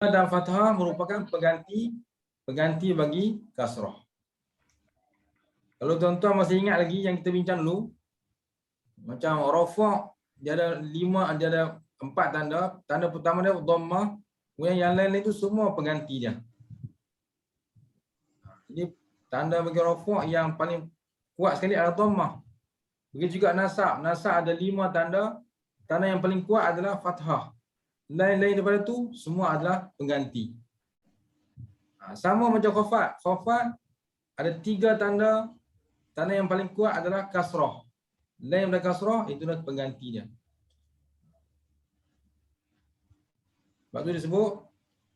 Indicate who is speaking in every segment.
Speaker 1: dan fathah merupakan pengganti bagi kasrah. Kalau tuan-tuan masih ingat lagi yang kita bincang dulu, macam rafa' dia ada 4 tanda. Tanda pertama dia dhammah, kemudian yang lain itu semua pengganti dia. Jadi tanda bagi rafa' yang paling kuat sekali adalah dhammah. Begitu juga nasab. Nasab ada 5 tanda. Tanda yang paling kuat adalah fathah. Lain-lain daripada itu semua adalah pengganti. Sama macam khafat. Khafat ada 3 tanda. Tanda yang paling kuat adalah kasrah. Lain daripada kasrah itulah pengganti dia. Sebab tu disebut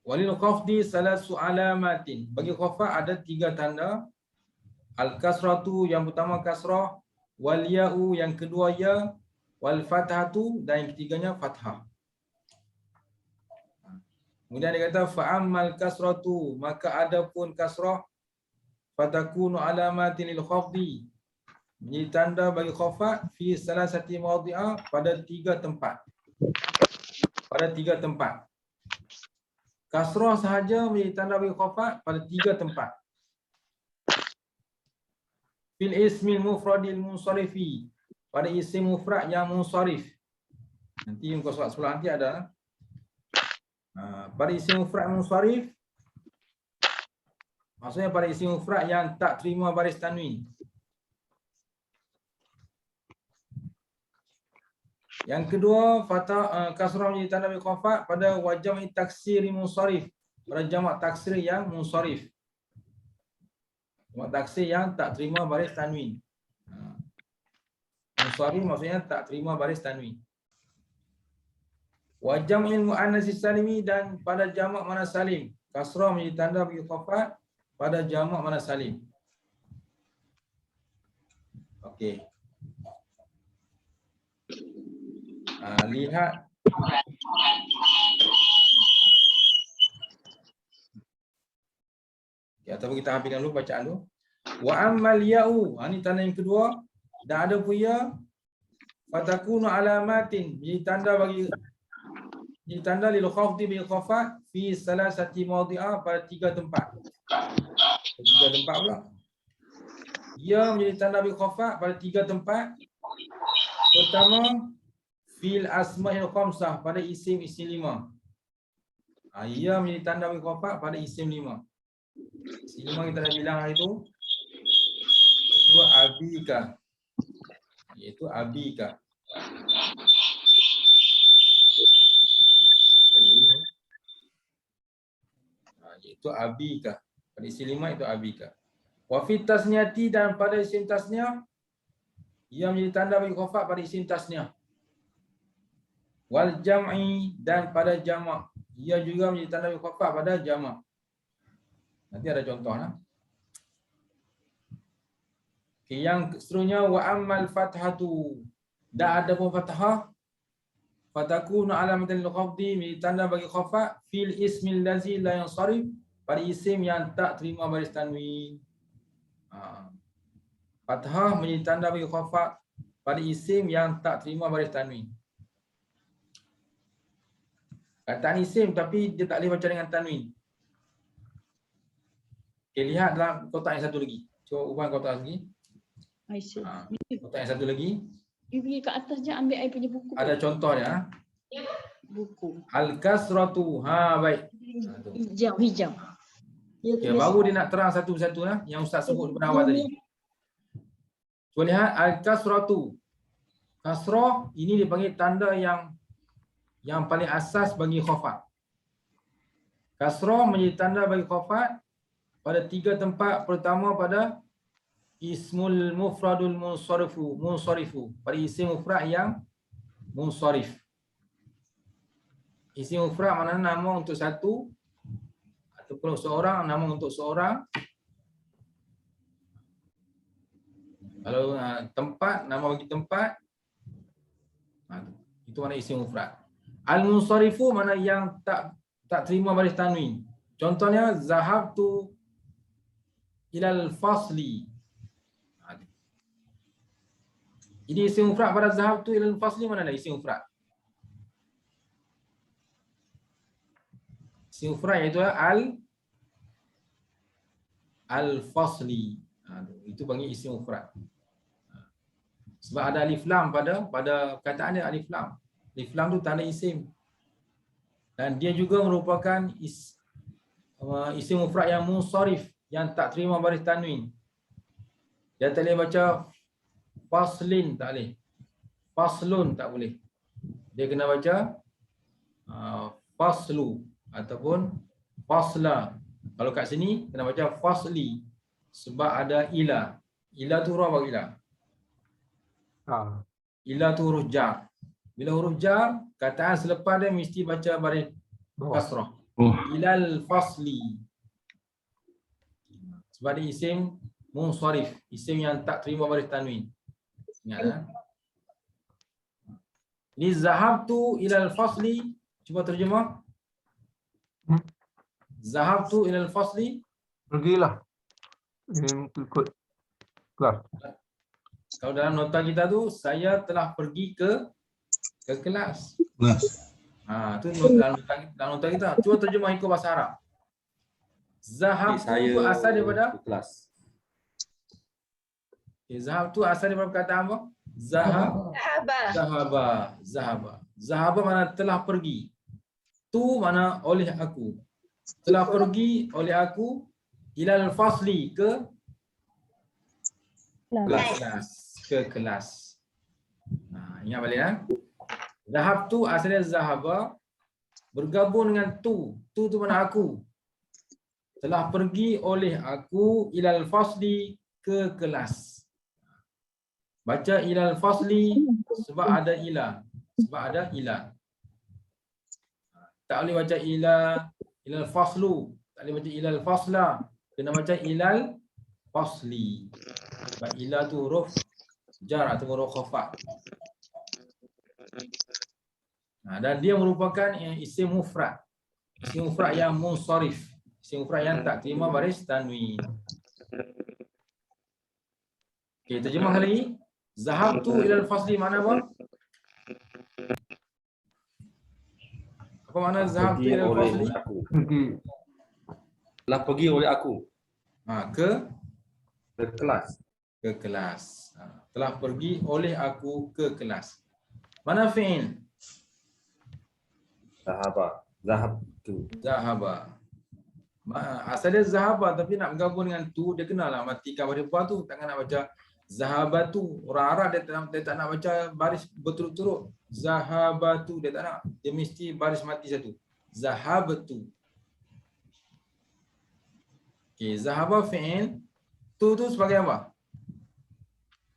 Speaker 1: walil khafdi salasu alamatin. Bagi khafat ada 3 tanda. Al kasratu yang pertama kasrah, wal ya'u yang kedua ya, wal fathatu dan yang ketiganya fathah. Kemudian dia kata fa'ammal kasratu, maka adapun kasrah fatakunu alamatin lil khafdi, menjadi tanda bagi khafat fi salasati mawdi'a, pada 3 tempat. Pada 3 tempat. Kasrah sahaja menjadi tanda bagi khafat pada 3 tempat. Fil ismil mufradil munsarifi, pada isim mufrad yang munsarif. Nanti muka surat sebelah nanti ada. Pada isim mufrad munsarif, maksudnya pada isim mufrad yang tak terima baris tanwin. Yang kedua, kasrah menjadi tanda bagi khafat pada wajam taksiri munsarif, pada jamak taksir yang munsarif. Jamak taksir yang tak terima baris tanwin. Munsarif maksudnya tak terima baris tanwin. Wajam'il mu'annas salimi, dan pada jamak muannas salim, kasrah menjadi tanda bagi khafat pada jamak muannas salim. Okey. Lihat ataupun kita habiskan dulu bacaan dulu. Wa ammal ya'u, ini tanda yang kedua, dan ada pun ya fatakunu alamatin, jadi tanda lil khafdi bil khafat fi salasati mawdi'a, pada 3 tempat. 3 tempat pula. Ia menjadi tanda bil khafat pada 3 tempat. Pertama, fil asma'il khamsah, pada isim 5. Ia menjadi tanda bil khafat pada isim 5. Isim 5 kita dah bilang hari itu. Itu abika. Iaitu abika. Iaitu abika. Pada isim 5 itu abika. Wa fit tasniyati, dan pada isim tasniyah ia menjadi tanda bagi khafat pada isim tasniyah. Wal jam'i, dan pada jamak ia juga menjadi tanda bagi khafat pada jamak. Nanti ada contohnya. Okay, yang seterusnya wa ammal fathatu, dan ada pun fathah fatakunu alamatan lil khafdi, menjadi tanda bagi khafat fil ismil ladzi la yansarif, pada isim yang tak terima baris tanwin. Fathah menjadi tanda bagi khafat pada isim yang tak terima baris tanwin. Kataan isim tapi dia tak boleh baca dengan tanwin. Okay, lihat dalam kotak yang satu lagi. Cuba ubah kotak lagi. Kotak yang satu lagi.
Speaker 2: You pergi ke atas je, ambil I punya buku.
Speaker 1: Ada contohnya.
Speaker 2: Buku.
Speaker 1: Al-kasratu. Baik.
Speaker 2: Hijau.
Speaker 1: Okay, baru dia nak terang satu-satu yang Ustaz sebut pada awal tadi. Cuba lihat al-kasratu. Kasrah ini dipanggil tanda yang paling asas bagi khafat. Kasrah menjadi tanda bagi khafat pada 3 tempat. Pertama pada ismul mufradul munsarifu, pada isim mufrad yang munsarif. Isim mufrad maknanya nama untuk satu ataupun seorang, nama untuk seorang. Kalau tempat, nama bagi tempat, itu mana isim mufrad. Al-munsarifu mana yang tak terima baris tanwin. Contohnya zahabtu ilal fasli. Jadi isim mufrad pada zahabtu ilal fasli mana lah isim mufrad? Isim mufrad iaitu al-fasli. Itu panggil isim mufrad. Sebab ada alif lam pada perkataan dia alif lam. Alif lam tu tanda isim. Dan dia juga merupakan isim mufrad yang munsharif, yang tak terima baris tanwin. Dia tak boleh baca faslin, tak boleh. Faslun tak boleh. Dia kena baca faslu ataupun fasla. Kalau kat sini kena baca fasli sebab ada ila. Ila tu huruf apa ila? Ila tu huruf jar. Bila huruf jar, kataan selepas dia mesti baca baris kasrah. Ilal fasli. Sebab dia isim munsharif, isim yang tak terima baris tanwin. Ingat. Ni zahabtu ilal fasli, cuba terjemah. Zahabtu ilal fasli.
Speaker 3: Pergilah. Ini ikut kelas.
Speaker 1: Kalau dalam nota kita tu, saya telah pergi ke kelas. Tu dalam nota kita. Cuba terjemah ikut bahasa Arab. Zahabtu tu asal daripada
Speaker 4: kelas.
Speaker 1: Zahabtu asal daripada perkataan apa? Zahaba mana telah pergi. Tu mana oleh aku. Telah pergi oleh aku ilal fasli ke kelas. Ingat balik ya. Zahabtu asalnya zahaba bergabung dengan tu. Tu mana aku. Telah pergi oleh aku ilal fasli ke kelas. Baca ilal fasli sebab ada ila. Sebab ada ila. Tak boleh baca ilal faslu. Tak boleh baca ilal fasla. Kena baca ilal fasli. Sebab ila tu huruf jar atau huruf khafat. Dan dia merupakan isim mufrad. Isim mufrad yang munsharif. Isim mufrad yang tak terima baris tanwin. Okey, terjemah lagi. Zahabtu ilal fasli mana apa? Apa makna zahabtu ilal fasli?
Speaker 4: Telah pergi oleh aku.
Speaker 1: Ke
Speaker 4: kelas.
Speaker 1: Ke kelas. Telah pergi oleh aku ke kelas. Mana fi'il?
Speaker 4: Zahabtu.
Speaker 1: Zahaba. Asal dia zahaba tapi nak bergabung dengan tu, dia kenalah matikan baris ba tu. Takkan nak baca zahabatu. Orang Arab dia tak nak baca baris berturut-turut. Zahabatu dia tak nak. Dia mesti baris mati satu. Zahabatu. Okey, zahaba fi'il. Tu sebagai apa?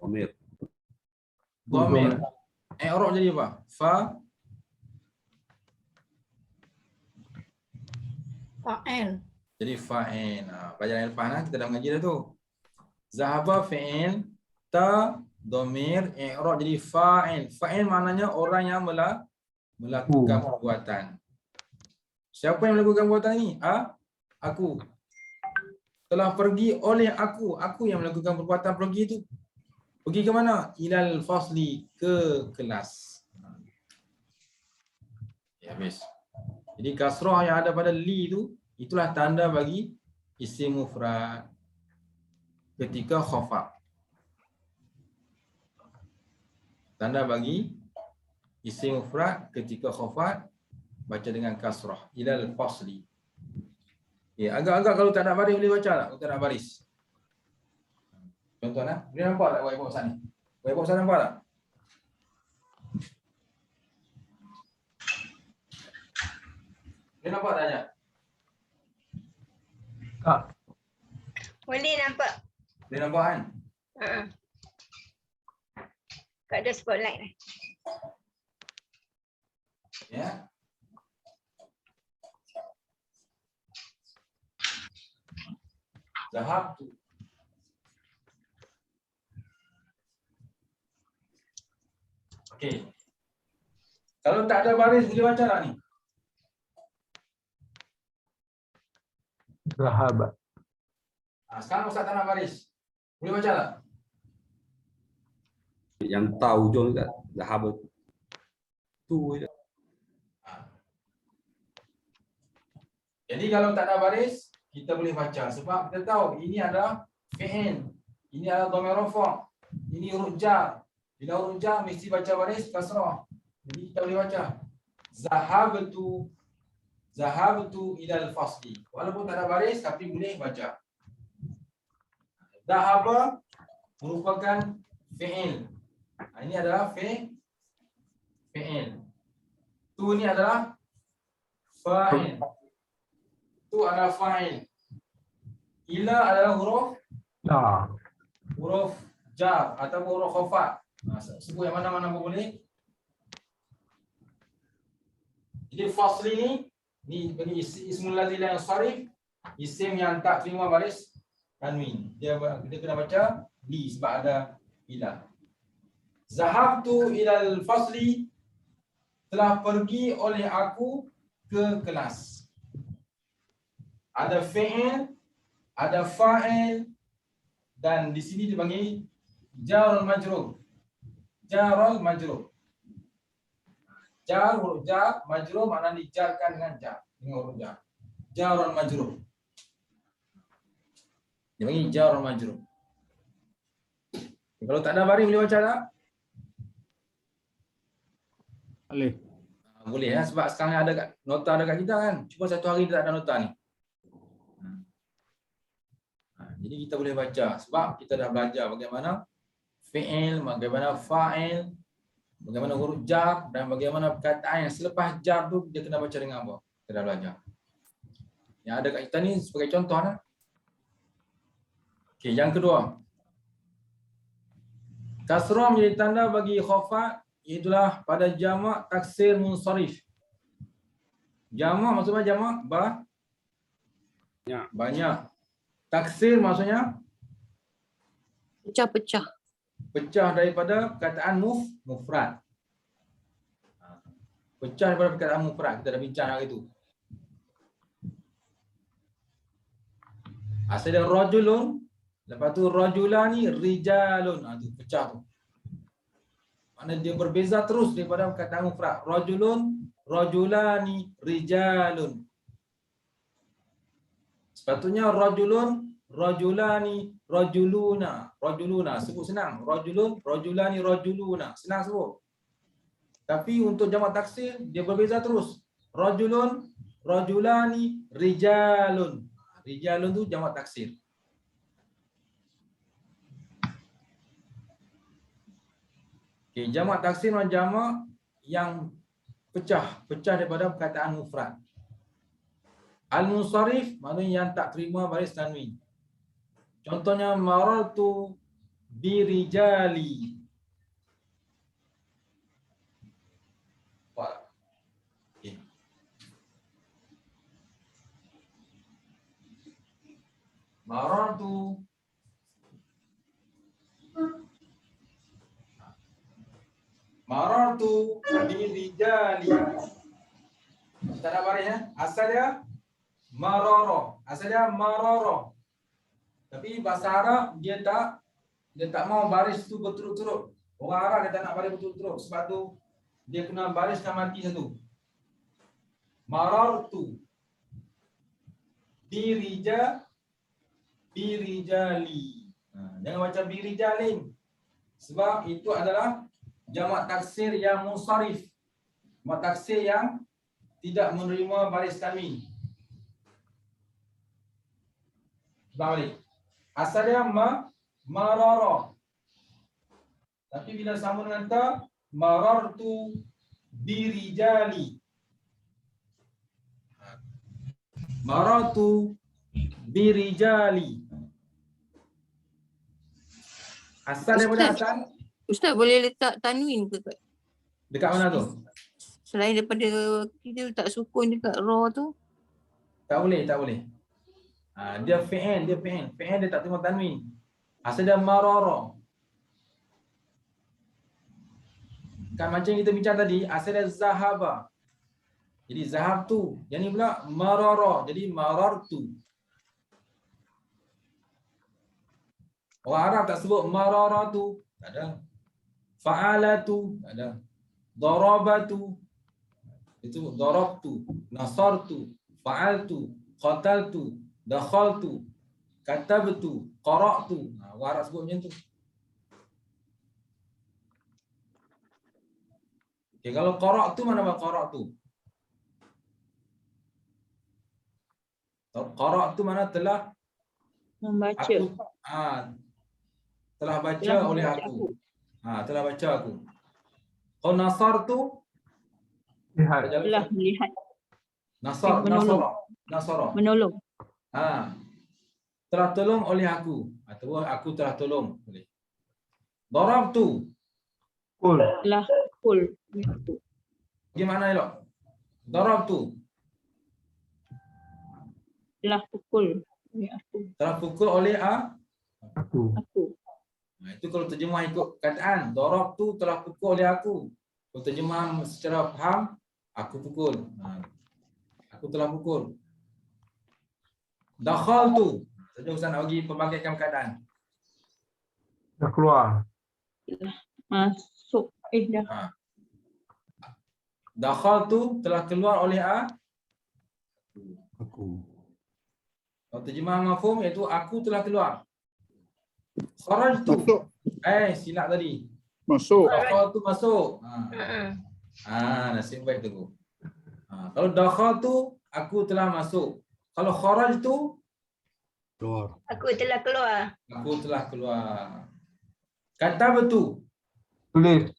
Speaker 4: Dhamir.
Speaker 1: Dhamir. I'rab jadi apa?
Speaker 2: Fa'il.
Speaker 1: Jadi fa'il. Pelajaran lepas kita dah mengaji dah tu. Zahaba fi'il, ta dhamir, i'rab jadi fa'il. Fa'il maknanya orang yang melakukan perbuatan. Siapa yang melakukan perbuatan ni? Aku. Telah pergi oleh aku. Aku yang melakukan perbuatan pergi tu. Pergi ke mana? Ilal fasli, ke kelas. Ya, habis. Jadi kasrah yang ada pada li tu, itulah tanda bagi isim mufrad ketika khafat. Tanda bagi isim mufrad ketika khafat baca dengan kasrah ilal fasli. Ya, agak-agak kalau tak nak baris boleh baca tak? Kalau tak nak baris. Contoh boleh nampak tak whiteboard Ustaz ni? Whiteboard Ustaz nampak tak? Boleh nampak tak Ajak?
Speaker 3: Tak.
Speaker 5: Boleh nampak.
Speaker 1: Boleh nampak kan?
Speaker 5: Kau ada spotlight lah.
Speaker 1: Ya. Zahabtu. Okey. Kalau tak ada baris boleh baca tak ni?
Speaker 3: Zahaba.
Speaker 1: Sekarang Ustaz tak nak baris. Boleh baca tak?
Speaker 4: Yang tahu ujung dekat Zahabah tu je.
Speaker 1: Jadi kalau tak ada baris, kita boleh baca. Sebab kita tahu ini adalah fi'il. Ini adalah dhamir rafa'. Ini huruf jar. Bila huruf jar mesti baca baris kasrah. Jadi kita boleh baca. Zahabtu ilal fasli. Walaupun tak ada baris tapi boleh baca. Zahaba merupakan fi'il. Ini adalah fi'il. Tu ni adalah fa'il. Tu adalah fa'il. Ila adalah huruf jar atau huruf khafat. Sebut yang mana-mana pun boleh. Jadi fasli ni ismul ladzi la yansarif, isim yang tak terima baris tanwin. Dia kena baca li sebab ada ila. Zahabtu ilal fasli, telah pergi oleh aku ke kelas. Ada fi'il, ada fa'il, dan di sini dipanggil jarul majrur. Jarul majrur. Jar, huruf jar, majrur maknanya dijarkan dengan jar. Dengan huruf jar. Jarul majrur. Dipanggil jarul majrur. Kalau tak ada baris boleh baca tak?
Speaker 6: Boleh.
Speaker 1: Boleh ya, sebab sekarang ada nota dekat kita kan. Cuma satu hari tak ada nota ni. Jadi kita boleh baca sebab kita dah belajar bagaimana fi'il, bagaimana fa'il, bagaimana huruf jar dan bagaimana perkataan yang selepas jar tu dia kena baca dengan apa. Kita dah belajar. Yang ada kat kita ni sebagai contoh lah. Okey, yang kedua. Kasrah menjadi tanda bagi khafat, itulah pada jamak taksir munsharif. Jamak maksudnya jamak banyak. Taksir maksudnya
Speaker 2: Pecah-pecah.
Speaker 1: pecah daripada perkataan mufrad. Pecah daripada perkataan mufrad. Kita dah bincang hari itu. Asal dia rajulun, lepas tu rajulani rijalun. Tu pecah tu. Maknanya dia berbeza terus daripada perkataan mufrad. Rajulun, rajulani, rijalun. Sepatutnya rajulun, rajulani, rajuluna. Rajuluna sebut senang. Rajulun, rajulani, rajuluna. Senang sebut. Tapi untuk jamak taksir dia berbeza terus. Rajulun, rajulani, rijalun. Rijalun tu jamak taksir. Okey, jamak taksir adalah jamak yang pecah daripada perkataan mufrad. Al-munsharif maknanya yang tak terima baris tanwin. Contohnya marartu birijali. Okay. Marartu birijali. Tak ada baris ya. Asal dia marara. Asal dia marara. Tapi bahasa Arab dia tak mau baris tu berturut-turut. Orang Arab dia tak nak baris berturut-turut. Sebab tu dia kena bariskan mati satu. Marartu birijali. Jangan baca birijalin. Sebab itu adalah jamak taksir yang munsharif. Jamak taksir yang tidak menerima baris tanwin. Balik. Asal dia marara. Tapi bila sambung dengan ta, marartu birijali. Marartu birijali. Asal daripada asal
Speaker 2: Ustaz boleh letak tanwin ke
Speaker 1: dekat mana tu?
Speaker 2: selain daripada kita letak sukun dekat ra tu?
Speaker 1: Tak boleh. Dia fi'il, Fi'il dia tak terima tanwin. Asal dia marara. Kan macam kita bincang tadi, asal dia zahaba. Jadi zahabtu. Yang ni pula marara. Jadi marartu. Orang Arab tak sebut mararatu. Tak ada. Fa'alatu. Tak ada. Darabatu. Itu darabtu. Nasartu. Fa'altu. qataltu, dakhaltu, katabtu, qara'tu. Orang Arab sebut macam tu. Okay, kalau qara'tu mana apa qara'tu? Qara'tu mana telah
Speaker 2: Membaca.
Speaker 1: aku telah baca
Speaker 2: Telah
Speaker 1: oleh
Speaker 2: membaca
Speaker 1: aku. Telah baca aku. Kalau nasartu
Speaker 3: Lihat.
Speaker 2: Telah melihat.
Speaker 1: nasara.
Speaker 2: Menolong.
Speaker 1: Telah tolong oleh aku atau aku telah tolong boleh. Darabtu.
Speaker 3: Kul.
Speaker 2: Telah pukul.
Speaker 1: Gimana elok? Darabtu.
Speaker 2: Telah pukul oleh aku.
Speaker 1: Telah pukul oleh
Speaker 3: Aku.
Speaker 1: Itu kalau terjemah ikut kataan. Darabtu telah pukul oleh aku. Kalau terjemah secara faham, aku pukul. Aku telah pukul. Dakhaltu. Saja Ustaz nak bagi pembangkitkan keadaan.
Speaker 3: Dah keluar.
Speaker 2: Masuk. Dah.
Speaker 1: Dakhaltu telah keluar oleh
Speaker 4: Aku.
Speaker 1: Kalau terjemah mafhum iaitu aku telah keluar. Kharajtu.
Speaker 6: Masuk.
Speaker 1: Silap tadi.
Speaker 6: Masuk.
Speaker 1: Dakhaltu masuk.
Speaker 5: Mm-mm.
Speaker 1: Nasib baik tu. Kalau dakhaltu aku telah masuk. Kalau kharajtu
Speaker 4: Keluar.
Speaker 5: Aku telah keluar.
Speaker 1: aku telah keluar. Katabtu
Speaker 3: Tulis.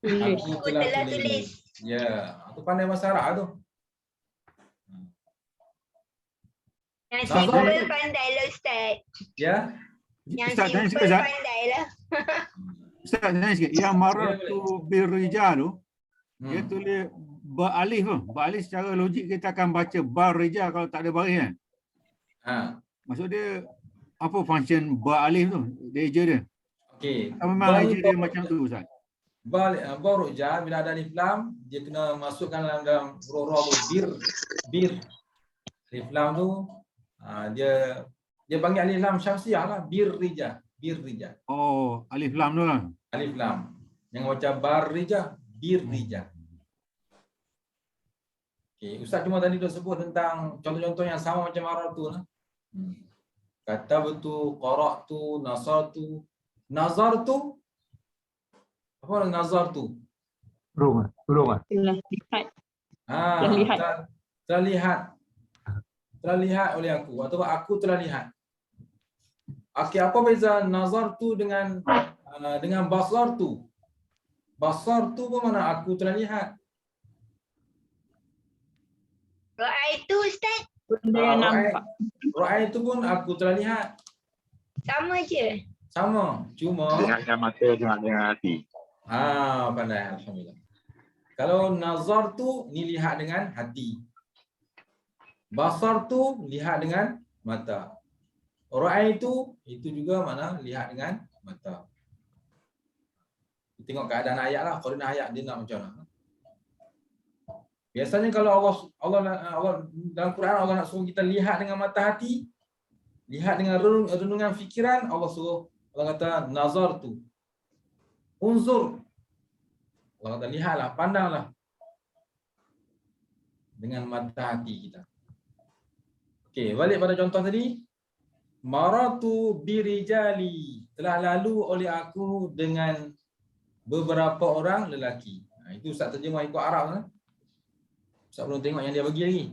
Speaker 2: Tulis.
Speaker 1: aku
Speaker 5: Aku
Speaker 1: telah
Speaker 5: telah
Speaker 1: tulis.
Speaker 5: tulis.
Speaker 1: Ya, aku pandai bahasa Arab tu.
Speaker 5: Yang
Speaker 1: Nazar.
Speaker 5: simple pandai lah Ustaz.
Speaker 1: Ya.
Speaker 5: Yang
Speaker 6: Ustaz, tanya sikit,
Speaker 5: simple
Speaker 6: Ustaz.
Speaker 5: pandai lah.
Speaker 6: Ustaz, tanya sikit. Yang marah tu birrijal tu, dia
Speaker 1: Hmm.
Speaker 6: tulis beralif tu. Beralif secara logik kita akan baca barrijal kalau tak ada baris kan. Maksud dia apa function beralif tu? Dia eja dia.
Speaker 1: Okey.
Speaker 6: Atau memang eja dia macam tu Ustaz?
Speaker 1: Baruja bila ada alif lam dia kena masukkan dalam huruf bir. Alif lam tu dia panggil alif lam syamsiah lah, bir rija.
Speaker 6: Oh, alif lam tu lah.
Speaker 1: Alif lam. Jangan macam barrija, bir rija. Okey, Ustaz cuma tadi dah sebut tentang contoh-contoh yang sama macam arab tu lah. Katabtu, qara'tu, nasartu. Nazartu. Apa nazartu?
Speaker 3: Turun.
Speaker 2: Telah lihat.
Speaker 1: Telah
Speaker 2: lihat.
Speaker 1: Telah lihat oleh aku atau aku telah lihat. Okey, apa beza nazartu dengan basartu? Basartu pun mana aku telah lihat.
Speaker 5: Ra'aitu Ustaz.
Speaker 2: Benda yang nampak.
Speaker 1: Ra'ai itu pun aku telah lihat.
Speaker 5: Sama je.
Speaker 1: Sama, cuma
Speaker 7: Dengan mata, dengan hati.
Speaker 1: pandai alhamdulillah. Kalau nazar tu ni lihat dengan hati. Basar tu lihat dengan mata. Ra'i itu juga mana lihat dengan mata. Tengok keadaan ayat lah. Kalau ayat dia nak macam mana. Biasanya kalau Allah dalam Quran Allah nak suruh kita lihat dengan mata hati, lihat dengan renungan fikiran, Allah kata nazar tu. Unzur. Allah kata lihatlah, pandanglah dengan mata hati kita. Okey, balik pada contoh tadi. Maratu birijali, telah lalu oleh aku dengan beberapa orang lelaki. Itu Ustaz terjemah ikut Arab kan. Ustaz belum tengok yang dia bagi lagi.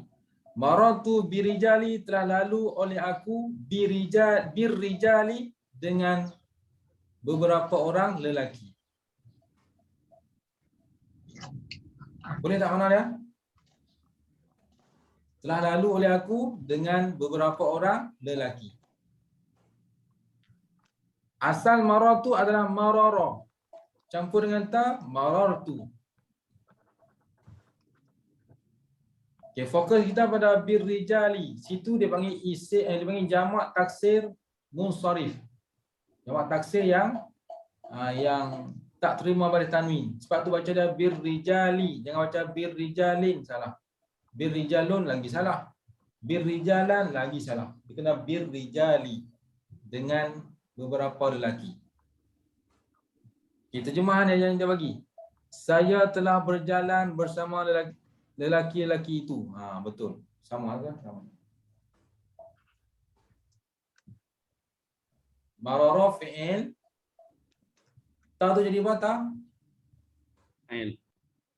Speaker 1: Maratu birijali, telah lalu oleh aku birrijali dengan beberapa orang lelaki. Boleh tak mana dia? Telah lalu oleh aku dengan beberapa orang lelaki. Asal maratu adalah marara. Campur dengan ta, marartu. Okay, fokus kita pada birrijali. Situ dia panggil dia panggil jamak taksir munsharif. Jamak taksir yang tak terima baris tanwin. Sebab tu baca dia birrijali, jangan baca birrijalin, salah. Birrijalun lagi salah. Birrijalan lagi salah. Dia kena birrijali dengan beberapa lelaki. Okay, terjemahan yang dia bagi. Saya telah berjalan bersama lelaki-lelaki itu. Betul. Sama kan? Sama. Marara fi'il. Ta tu jadi apa ta?
Speaker 4: Ain.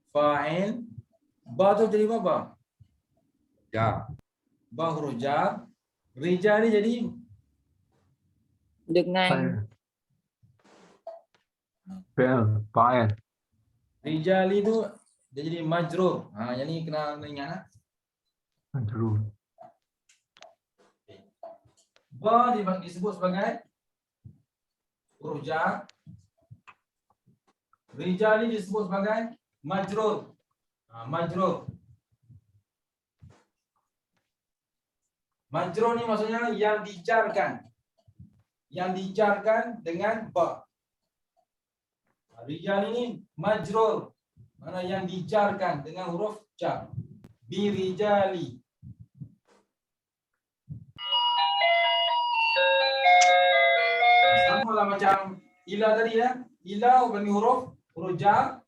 Speaker 1: Fa'il. Ba tu jadi apa?
Speaker 4: Ja.
Speaker 1: Ba huruf jar. Rijal ni jadi
Speaker 2: Dengan
Speaker 3: Fi'il. Fa'il.
Speaker 1: rijali tu dia jadi majrur. Yang ni kena ingat.
Speaker 3: Majrur.
Speaker 1: Ba disebut sebagai huruf jar. Rijali disebut sebagai majrur. Majrur. Majrur ni maksudnya yang dijarkan. Yang dijarkan dengan ba. Rijal ini majrur. Mana yang dijarkan dengan huruf jar. Birijali. Sama lah macam ila tadi ya. Ila panggil huruf jar.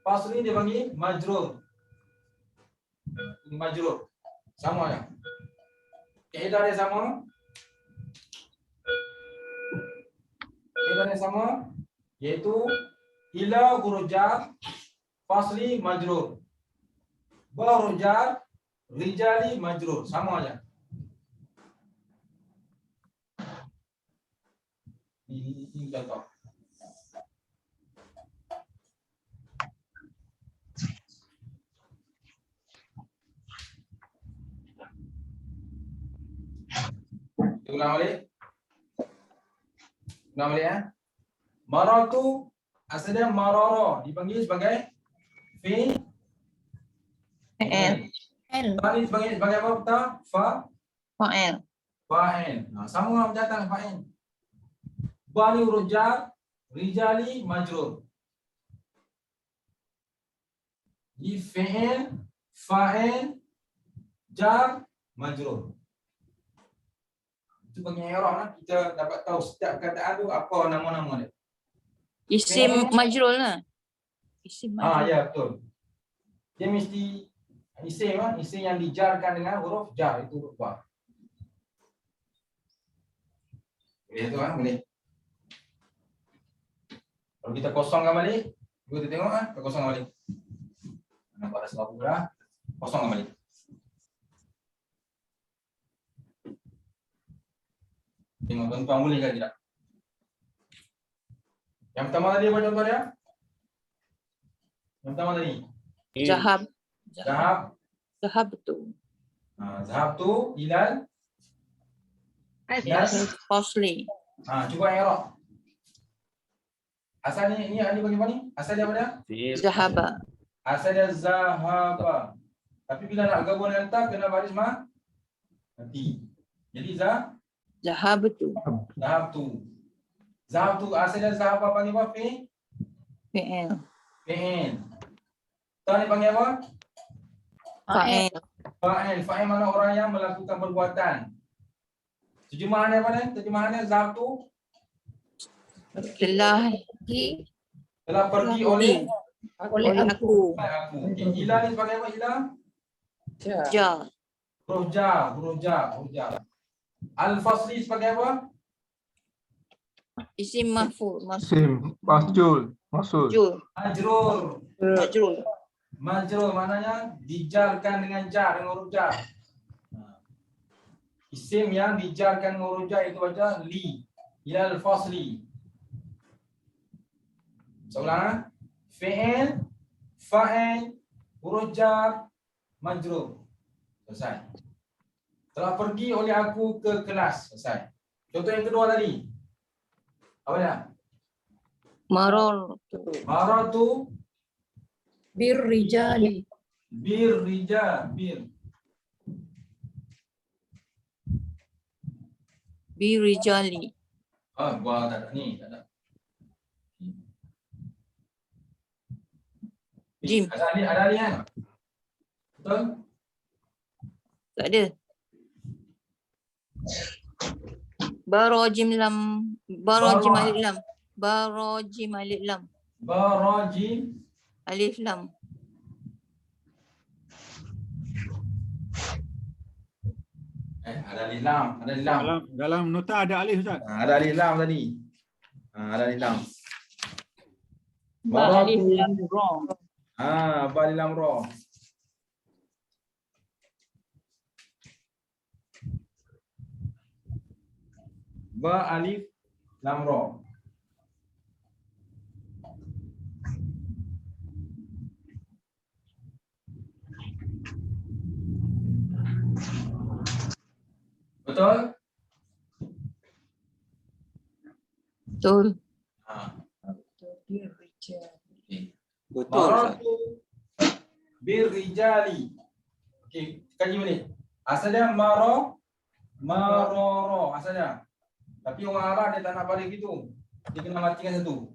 Speaker 1: Pas ni dia panggil majrur. Ini majrur. Sama ya. Kaedah dia sama. Kaedah dia sama. Iaitu ila huruf jar. Fasli majrur. Ba huruf jar. Rijali majrur. Sama aja. Ini contoh. Ulang balik. Ulang balik ya. Maratu asalnya marara dipanggil sebagai fi'il. Tadi sebagai apa kita?
Speaker 2: fa'il.
Speaker 1: Fa'il. Sama macam datang fa'il. Ba ni huruf jar, rijali majrur. Di fi'il, fa'il, jar, majrur. Itu bagi i'rab lah. Kita dapat tahu setiap kataan tu apa nama-nama dia.
Speaker 2: Isim majrul lah. Isim majrul.
Speaker 1: Ya betul. Dia mesti isim lah, isim yang dijarkan dengan huruf jar, itu huruf ba. Boleh tu kan, boleh. Kalau kita kosongkan balik, kita tengok kita kosongkan balik. Nampak ada sebab dah. Kosongkan balik. Tengok tuan-tuan boleh ke tidak? Yang pertama tadi apa contoh dia? Yang pertama tadi.
Speaker 2: Zahab.
Speaker 1: Zahab.
Speaker 2: Zahab tu.
Speaker 1: Zahab tu ilal.
Speaker 2: Fasli.
Speaker 1: Cuba i'rab. Asal ni bagaimana ni? Asal dia apa dia?
Speaker 4: Fi'il.
Speaker 2: Zahaba.
Speaker 1: Asal dia zahaba. Tapi bila nak gabung dengan ta kena baris mati. Jadi
Speaker 2: Zahab tu.
Speaker 1: zahab tu. Zahab tu asal dia zahaba panggil apa?
Speaker 2: Fi'il.
Speaker 1: Fi'il. Ta ni panggil apa?
Speaker 2: Fa'il.
Speaker 1: Fa'il. Fa'il mana orang yang melakukan perbuatan. Terjemahannya apa ni? Terjemahannya zahab tu
Speaker 2: Telah
Speaker 1: pergi oleh
Speaker 2: aku.
Speaker 1: aku. Okay. Ila ni sebagai apa ila?
Speaker 2: Ja.
Speaker 1: Huruf jar. Al-fasli sebagai apa?
Speaker 2: Isim mahfuz.
Speaker 3: Isim. Masjul. Masul.
Speaker 2: Majrul.
Speaker 1: Majrur.
Speaker 2: Majrul.
Speaker 1: Majrur maknanya dijarkan dengan jar, dengan huruf jar. Isim yang dijarkan dengan huruf jar itu baca li. Ilal fasli. Seulang. Fi'il, fa'il, huruf jar, majrur. Selesai. Telah pergi oleh aku ke kelas. Selesai. Contoh yang kedua tadi. Apa dia? Maratu
Speaker 2: Birrijali. Birijali.
Speaker 1: Gua tak ada ni, tak ada.
Speaker 2: Jim.
Speaker 1: Ada ni kan? Betul?
Speaker 2: Tak ada. Barojim lam. Barojim alif lam. Barojim alif lam.
Speaker 1: Barajim
Speaker 2: Alif lam.
Speaker 1: Ada alif lam, ada alif lam.
Speaker 6: Dalam nota ada alif Ustaz.
Speaker 1: Ada alif lam tadi. Ada alif lam.
Speaker 2: Ba alif lam ra.
Speaker 1: Ba alif lam ra. Ba alif lam ra. Betul?
Speaker 2: Betul.
Speaker 8: Betul. Ustaz.
Speaker 1: Maratu birrijali. Okey, kaji balik. Asal dia maroro asalnya. Tapi orang Arab dia tak nak balik gitu. Dia kena matikan satu.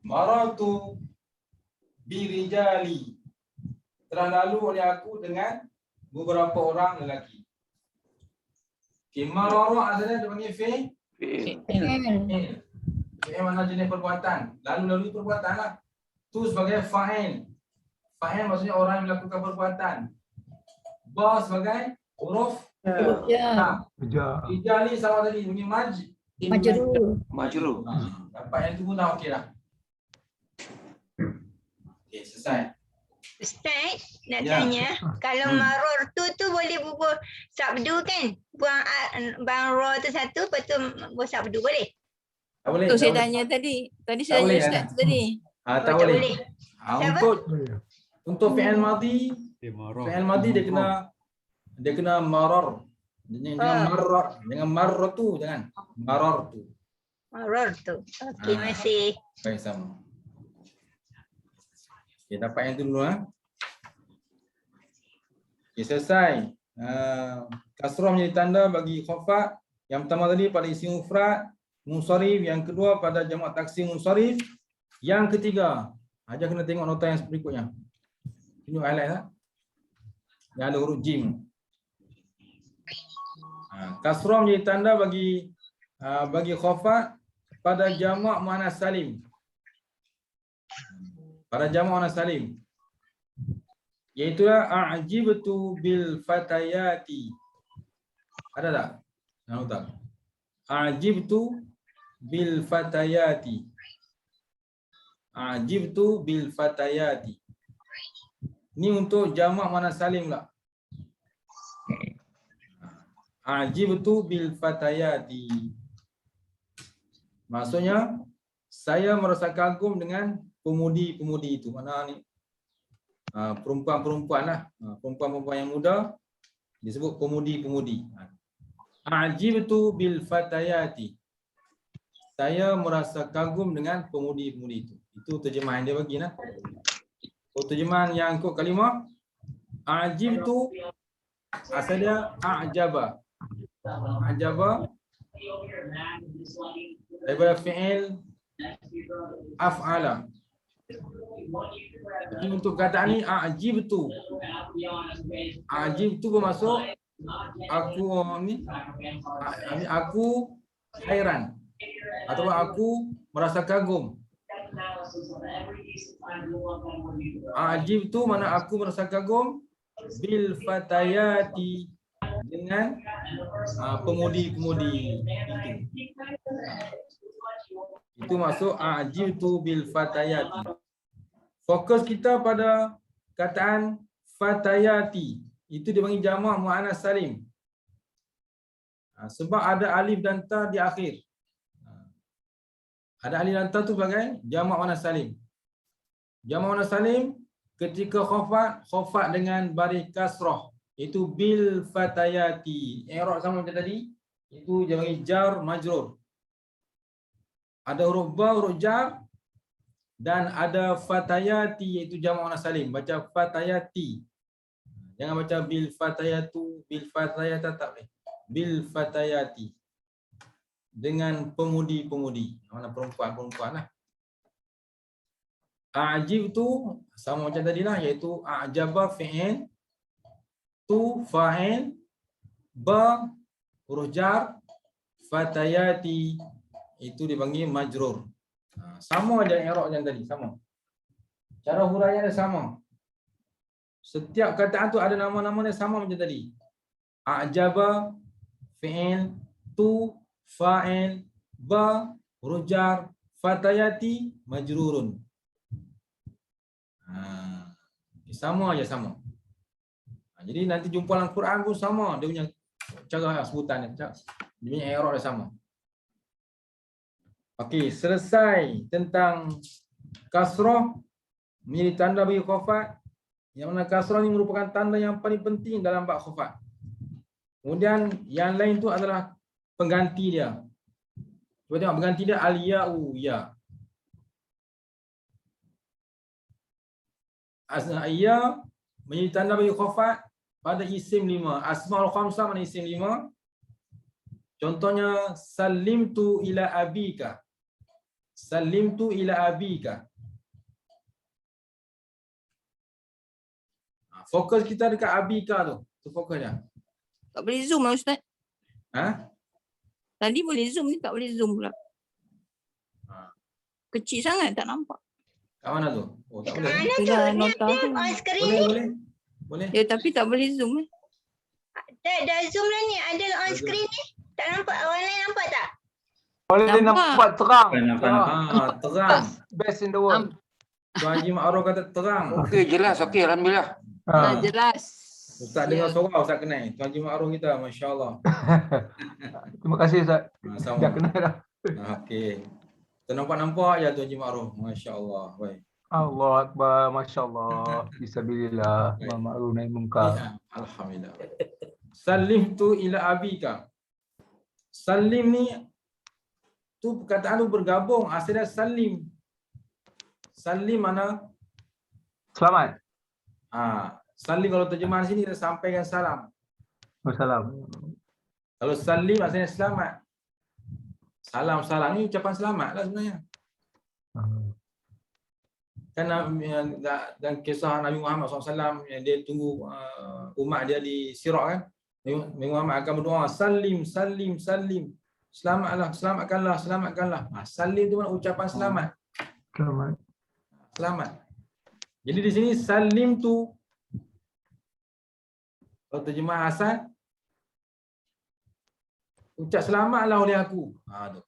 Speaker 1: Maratu birijali. Telah lalu oleh aku dengan beberapa orang lelaki. Okey, maroro asalnya dia panggil fi'il. Fi'il mana jenis perbuatan. Lalu perbuatan lah. Tu sebagai fa'il. Fa'il maksudnya orang yang melakukan perbuatan. Ba sebagai huruf
Speaker 2: Ya.
Speaker 3: Kerja.
Speaker 1: Ijali sama tadi bunyi
Speaker 2: Majrur.
Speaker 8: Majrur.
Speaker 1: Dapat yang tu pun dah okey dah. Okey, selesai.
Speaker 5: Ustaz, nak
Speaker 1: Ya.
Speaker 5: tanya, kalau maror tu boleh bubuh sabdu kan? Buang bang ro tu satu, lepas tu bubuh sabdu boleh?
Speaker 1: Tak boleh.
Speaker 2: Tu
Speaker 1: tak
Speaker 2: saya
Speaker 1: boleh.
Speaker 2: tanya tadi. Tadi
Speaker 1: Tak
Speaker 2: saya tanya
Speaker 1: boleh,
Speaker 2: Ustaz
Speaker 1: Ana.
Speaker 2: tadi.
Speaker 1: Tak boleh.
Speaker 5: Siapa?
Speaker 1: Untuk fi'il madhi,
Speaker 6: Marah.
Speaker 1: fi'il madhi dia kena maror. Jangan maror tu, jangan. Maror tu.
Speaker 5: Maror tu. Okey, masih.
Speaker 1: Baik, sama. Okey, dapat yang tu dulu Okey, selesai. Kasrah menjadi tanda bagi khafat. Yang pertama tadi pada isim mufrad, munsharif, yang kedua pada jamak taksir munsharif, yang ketiga. Ajar kena tengok nota yang berikutnya. Tunjuk highlight lah. Yang ada huruf jim. Kasrah menjadi tanda bagi khafat pada jamak muannas salim. Pada jamak muannas salim. Iaitu a'jibtu bil fatayati. Ada tak? Nak tahu? A'jibtu bil fatayati. A'jibtu bil fatayati. Ni untuk jamak muannas salim pula. A'jibtu bil fatayati. Maksudnya saya merasa kagum dengan pemudi-pemudi itu. Mana ni? Perempuan-perempuan lah. Perempuan-perempuan yang muda disebut pemudi-pemudi. A'jibtu bil fatayati. Saya merasa kagum dengan pemudi-pemudi itu. Itu terjemahan dia bagi lah. Terjemahan yang ikut kalimah a'jibtu asal dia a'jaba. A'jaba daripada fi'il af'ala. Jadi untuk kataan ni a'jibtu. A'jibtu bermaksud aku hairan atau aku merasa kagum. A'jibtu mana aku merasa kagum bil fatayati dengan pemudi-pemudi itu. Itu maksud a'jibtu bil fatayati. Fokus kita pada kataan fatayati. Itu dia panggil jamak muannas salim. Sebab ada alif dan ta di akhir. Ada alif dan ta tu sebagai jamak muannas salim. Jamak muannas salim ketika khafat dengan baris kasrah. Itu bil fatayati. I'rab sama macam tadi. Itu dia panggil jar majrur. Ada huruf ba, huruf jar. Dan ada fatayati iaitu jamak muannas salim. Baca fatayati. Jangan baca bil fatayatu, bil fatayata tak boleh. Bil fatayati. Dengan pemudi-pemudi. Mana perempuan-perempuan lah. A'jib tu sama macam tadi lah, iaitu a'jaba fi'il, tu fa'il, ba huruf jar, fatayati itu dipanggil majrur. Sama aja i'rab yang tadi, sama. Cara huraian dia sama. Setiap kataan tu ada nama-nama yang sama macam tadi. A'jaba, fi'il, tu, fa'il, ba, rujar, fatayati, majrurun. Sama aja sama. Jadi nanti jumpa dalam Quran pun sama. Dia punya cara sebutan dia. Dia punya i'rab dia sama. Okey, selesai tentang kasrah menjadi tanda bagi khafat. Yang mana kasrah ni merupakan tanda yang paling penting dalam bab khafat. Kemudian yang lain tu adalah pengganti dia. Cuba tengok pengganti dia al-ya'u, ya. Ya menjadi tanda bagi khafat pada isim 5. Asmaul khamsah mana isim 5? Contohnya salimtu ila abika. Salimtu ila abika. Fokus kita dekat abika tu. Tu fokusnya.
Speaker 2: Tak boleh zoom lah Ustaz.
Speaker 1: Ha?
Speaker 2: Tadi boleh zoom ni tak boleh zoom pula. Kecil sangat tak nampak.
Speaker 1: Kat mana tu? Oh, tak boleh.
Speaker 5: Mana tu?
Speaker 2: Dah
Speaker 5: Ni
Speaker 2: nota
Speaker 5: ada
Speaker 2: tu.
Speaker 5: on screen
Speaker 1: Boleh,
Speaker 5: ni.
Speaker 1: boleh. Boleh.
Speaker 2: Ya tapi tak boleh zoom eh.
Speaker 5: Dah zoom dah ni. Ada on screen ni. Tak nampak? Orang lain nampak tak?
Speaker 3: Boleh dia
Speaker 2: Nampak.
Speaker 3: nampak terang.
Speaker 8: Nampak.
Speaker 1: Terang.
Speaker 3: Best in the world.
Speaker 1: Tuan Haji Ma'ruf kata terang.
Speaker 8: Okey, jelas. Okey, alhamdulillah.
Speaker 2: Jelas.
Speaker 1: Ustaz dengar suara Ustaz kenal. Tuan Haji Ma'ruf kita, masya-Allah.
Speaker 3: Terima kasih Ustaz.
Speaker 1: Sama.
Speaker 3: Dah kenal dah.
Speaker 1: Okey. Ternampak-nampak je Tuan Haji Ma'ruf. Masya-Allah. Baik.
Speaker 3: Allah Akbar, masya-Allah. Bismillah. Ma'ruf naik munkar.
Speaker 1: Ya, alhamdulillah. Salim tu ila abika. Salim ni tu perkataan tu bergabung, asalnya salim. Salim mana?
Speaker 3: Selamat.
Speaker 1: Salim kalau terjemahan sini kita sampaikan salam.
Speaker 3: Wassalam.
Speaker 1: Kalau salim asalnya selamat. Salam ni ucapan selamat lah sebenarnya. Kan dan kisah Nabi Muhammad SAW yang dia tunggu umat dia di Sirak kan. Nabi Muhammad akan berdoa salim. Selamatkanlah. Salim tu mana ucapan selamat. Selamat. Jadi di sini salim tu kalau terjemah asal ucap selamatlah oleh aku. Tu.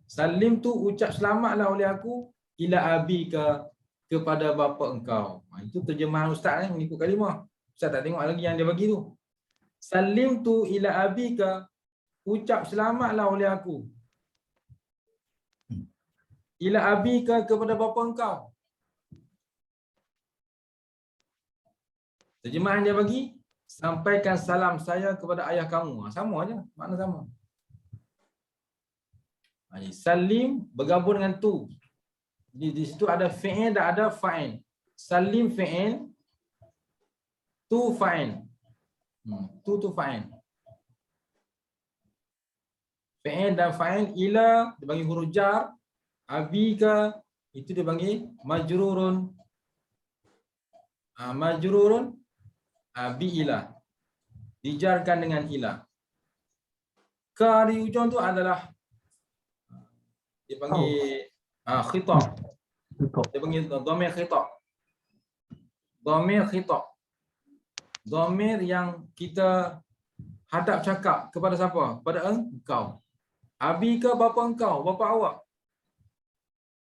Speaker 1: Salim tu ucap selamatlah oleh aku ila abika kepada bapa engkau. Itu terjemahan ustaz mengikut kalimah. Ustaz tak tengok lagi yang dia bagi tu. Salim tu ila abika, ucap selamatlah oleh aku. Ila abika kepada bapa engkau. Terjemahan dia bagi, sampaikan salam saya kepada ayah kamu. Sama aja, makna sama. Salim bergabung dengan tu. Di situ ada fi'il dan ada fa'il. Salim fi'il, tu fa'il. Tu fa'il. Fi'il dan fa'il ila dia bagi huruf jar, abika itu dia bagi majrurun. Majrurun bi ila. Dijarkan dengan ila. Ka di ujung tu adalah dia panggil khitab. Dia panggil dhamir khitab. Dhamir khitab. Dhamir yang kita hadap cakap kepada siapa? Kepada engkau. Abi ke bapa engkau? Bapa awak.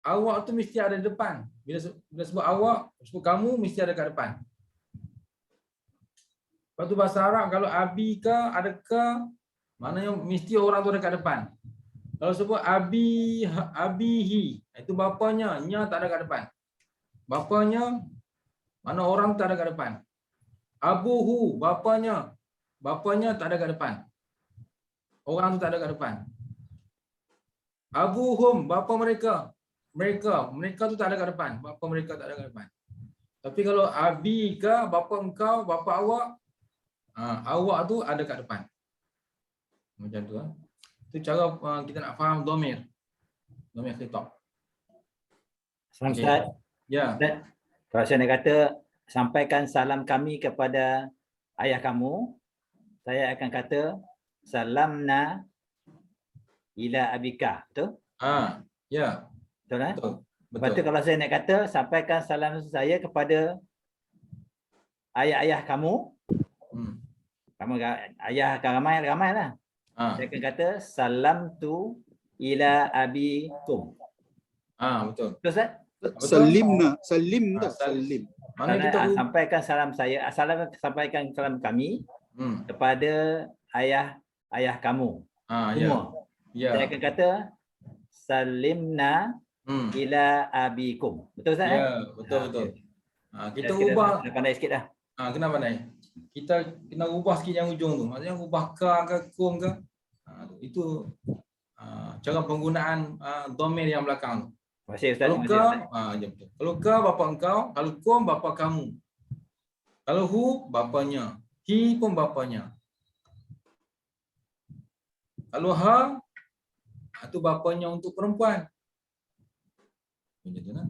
Speaker 1: Awak tu mesti ada di depan. Bila sebut awak, sebut kamu mesti ada kat depan. Lepas tu bahasa Arab kalau abi ke ada ke, maknanya mesti orang tu ada kat depan. Kalau sebut abihi, itu bapanya, nya tak ada kat depan. Bapanya, mana orang tak ada kat depan. Abuhu, bapanya tak ada kat depan. Orang tu tak ada kat depan. Abuhum, bapa mereka tu tak ada kat depan. Bapa mereka tak ada kat depan. Tapi kalau abi ke, bapa engkau, bapa awak, awak tu ada kat depan. Macam tu. Itu cara kita nak faham dhamir. Dhamir khitab.
Speaker 8: Ustaz.
Speaker 1: Ya.
Speaker 8: Kalau saya nak kata sampaikan salam kami kepada ayah kamu, saya akan kata salamna ila abika. Betul?
Speaker 1: Ya.
Speaker 8: Betul kan?
Speaker 1: Betul.
Speaker 8: Lepas tu kalau saya nak kata sampaikan salam saya kepada ayah-ayah kamu,
Speaker 1: Hmm.
Speaker 8: kamu ayah akan ramai lah. Saya akan kata salam tu ila abikum.
Speaker 1: Betul.
Speaker 8: Betul Ustaz?
Speaker 9: Salim tak?
Speaker 1: Salim.
Speaker 9: Salim.
Speaker 1: Mana kita
Speaker 8: Sampaikan salam saya, sampaikan salam kami kepada ayah kamu. Semua.
Speaker 1: Ya.
Speaker 8: Saya akan kata salimna ila abikum. Betul Ustaz?
Speaker 1: Ya, betul. Kita ubah.
Speaker 8: Dah pandai sikit dah.
Speaker 1: Kena pandai. Kita kena ubah sikit yang ujung tu. Maksudnya ubah ka ke kum ke. Itu cara penggunaan dhamir yang belakang tu.
Speaker 8: Terima kasih Ustaz.
Speaker 1: Kalau ka, ya betul. Kalau ka bapa engkau, kalau kum bapa kamu. Kalau hu bapanya, he pun bapanya. Kalau ha itu bapanya untuk perempuan. Macam tu lah.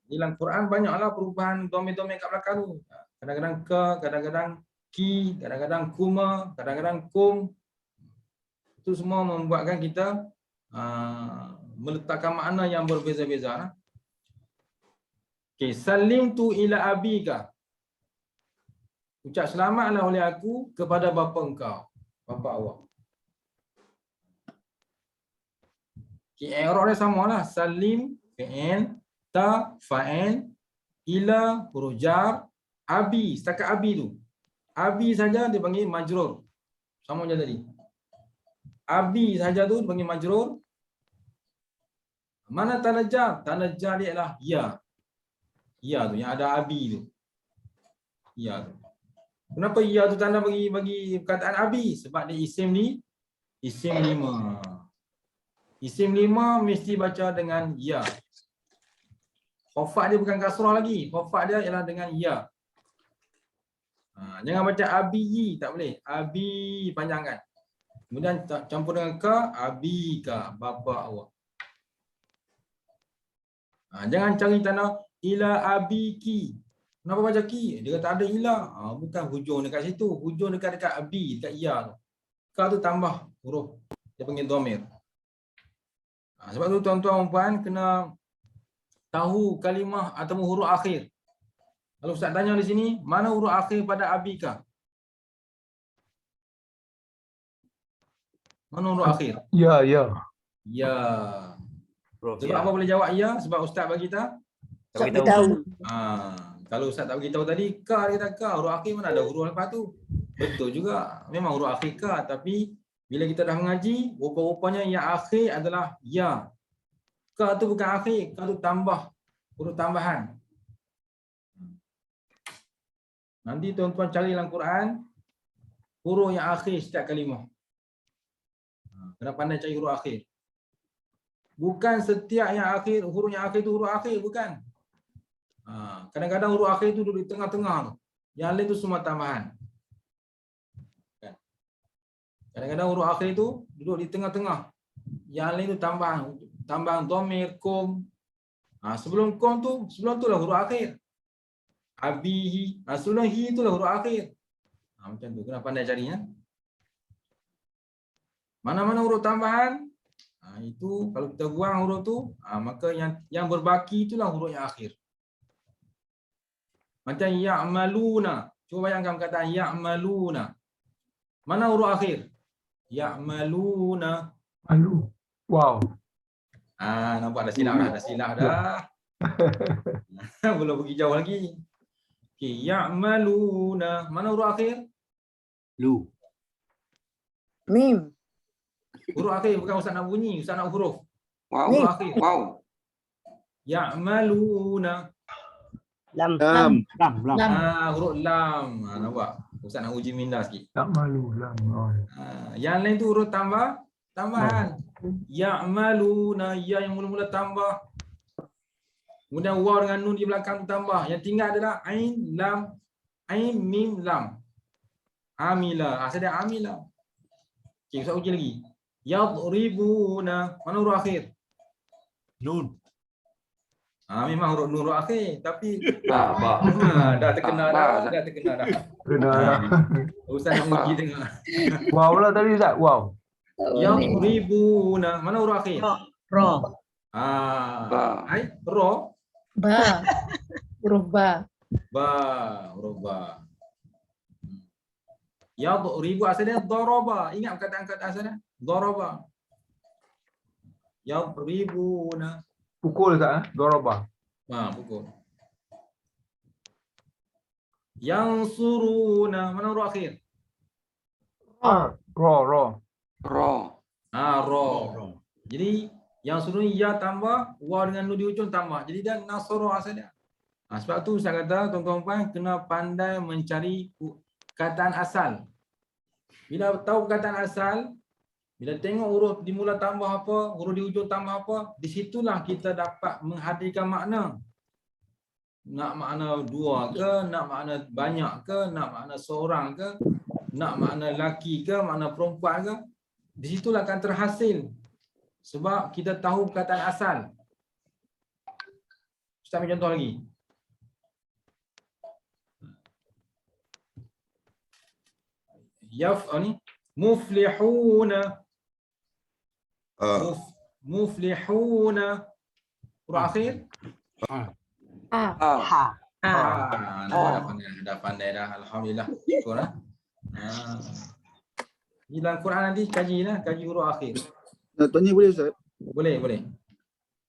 Speaker 1: Dalam Quran banyaklah perubahan dhamir-dhamir kat belakang tu. Kadang-kadang ka, kadang-kadang ki, kadang-kadang kuma, kadang-kadang kum. Itu semua membuatkan kita meletakkan makna yang berbeza-beza. Okay, salim tu ila abika. Ucap selamatlah oleh aku kepada bapa engkau, bapa awak. Okay, error dia samalah. Salim, fi'il, ta, fa'il, ila, huruf jar, abi, setakat abi tu. Abi saja dia panggil majrur. Sama je tadi. Abi saja tu dia panggil majrur. Mana tanda jar? Tanda jar dia adalah ya. Ya tu yang ada abi tu. Ya tu. Kenapa ya tu tanda bagi perkataan abi? Sebab dia isim ni isim 5. Isim 5 mesti baca dengan ya. Khafat dia bukan kasrah lagi. Khafat dia ialah dengan ya. Jangan baca abi, tak boleh. Abi panjangkan. Kemudian campur dengan ka, abika, bapa awak. Jangan cari tanda ila abiki. Kenapa baca ki? Dia kata ada ila. Bukan hujung dekat situ. Hujung dekat abi, dekat ya tu. Ka tu tambah huruf. Dia panggil dhamir. Sebab tu tuan-tuan dan puan kena tahu kalimah atau huruf akhir. Kalau Ustaz tanya di sini, mana huruf akhir pada abika? Mana huruf akhir?
Speaker 3: Ya.
Speaker 1: Ya. Sebab apa boleh jawab ya? Sebab Ustaz bagi tahu.
Speaker 8: Tak tahu.
Speaker 1: Kalau Ustaz tak bagi tahu tadi, ka dia kata ka, huruf akhir mana ada huruf lepas tu? Betul juga. Memang huruf akhir ka, tapi bila kita dah mengaji, rupa-rupanya yang akhir adalah ya. Ka tu bukan akhir, ka tu tambah, huruf tambahan. Nanti tuan-tuan cari dalam Quran huruf yang akhir setiap kalimah. Kena pandai cari huruf akhir. Bukan setiap yang akhir, huruf yang akhir tu huruf akhir, bukan. Kadang-kadang huruf akhir tu duduk di tengah-tengah tu. Yang lain tu semua tambahan. Kadang-kadang huruf akhir tu duduk di tengah-tengah. Yang lain tu tambahan dhamir, kum. Sebelum kum tu, sebelum tu lah huruf akhir. Abihi. Sebelum hi tu lah huruf akhir. Macam tu, kena pandai cari ya. Mana-mana huruf tambahan, itu kalau kita buang huruf tu, maka yang berbaki itulah huruf yang akhir. Macam ya'maluna. Cuba bayangkan perkataan ya'maluna. Mana huruf akhir? Ya'maluna.
Speaker 3: Malu. Wow.
Speaker 1: Nampak dah silap dah. Belum pergi jauh lagi. Okay, ya'maluna. Mana huruf akhir?
Speaker 6: Lu.
Speaker 2: Mim.
Speaker 1: Huruf akhir bukan Ustaz nak bunyi, Ustaz nak huruf.
Speaker 4: Wow.
Speaker 1: Huruf akhir.
Speaker 4: Wow.
Speaker 1: Ya'maluna.
Speaker 9: Lam.
Speaker 1: Huruf lam. Nampak? Ustaz nak uji minda sikit.
Speaker 3: Tak malu lah.
Speaker 1: Yang lain tu huruf tambahan. Ya'maluna, ya yang mula-mula tambah. Kemudian waw dengan nun di belakang tu tambah. Yang tinggal adalah ain, lam, ain, mim, lam. Amila. Saya dah amila. Okey, Ustaz uji lagi. Yadribuna. Mana huruf akhir?
Speaker 6: Nun.
Speaker 1: Memang huruf nun huruf akhir, tapi
Speaker 4: Dah
Speaker 1: terkena dah.
Speaker 3: Benar.
Speaker 1: Ustaz nak uji tengok.
Speaker 3: Wow lah tadi Ustaz. Wow.
Speaker 1: Yadribuna. Mana huruf akhir?
Speaker 2: Ro.
Speaker 1: Ro.
Speaker 2: Ba. Huruf ba.
Speaker 1: Huruf ba. Yadribu asalnya daraba. Ingat perkataan asalnya? Daraba. Yadribuna.
Speaker 3: Pukul tak? Dorobah.
Speaker 1: Pukul. Yansuruna. Mana huruf akhir?
Speaker 3: Ro.
Speaker 1: Ro. Jadi yang suruh ya tambah, wa dengan nun di ujung tambah. Jadi dia nasara asalnya. Sebab tu saya kata tuan-tuan kena pandai mencari kataan asal. Bila tahu kataan asal, bila tengok huruf di mula tambah apa, huruf di ujung tambah apa, di situlah kita dapat menghadirkan makna. Nak makna dua ke, nak makna banyak ke, nak makna seorang ke, nak makna lelaki ke, makna perempuan ke. Di situlah akan terhasil. Sebab kita tahu perkataan asal. Ustaz ambil contoh lagi. Muflihuna. Muflihuna. Huruf akhir? Dah pandai dah. Alhamdulillah. Syukur lah. Di dalam Quran nanti kaji huruf akhir.
Speaker 9: Nak tanya boleh Ustaz?
Speaker 1: Boleh.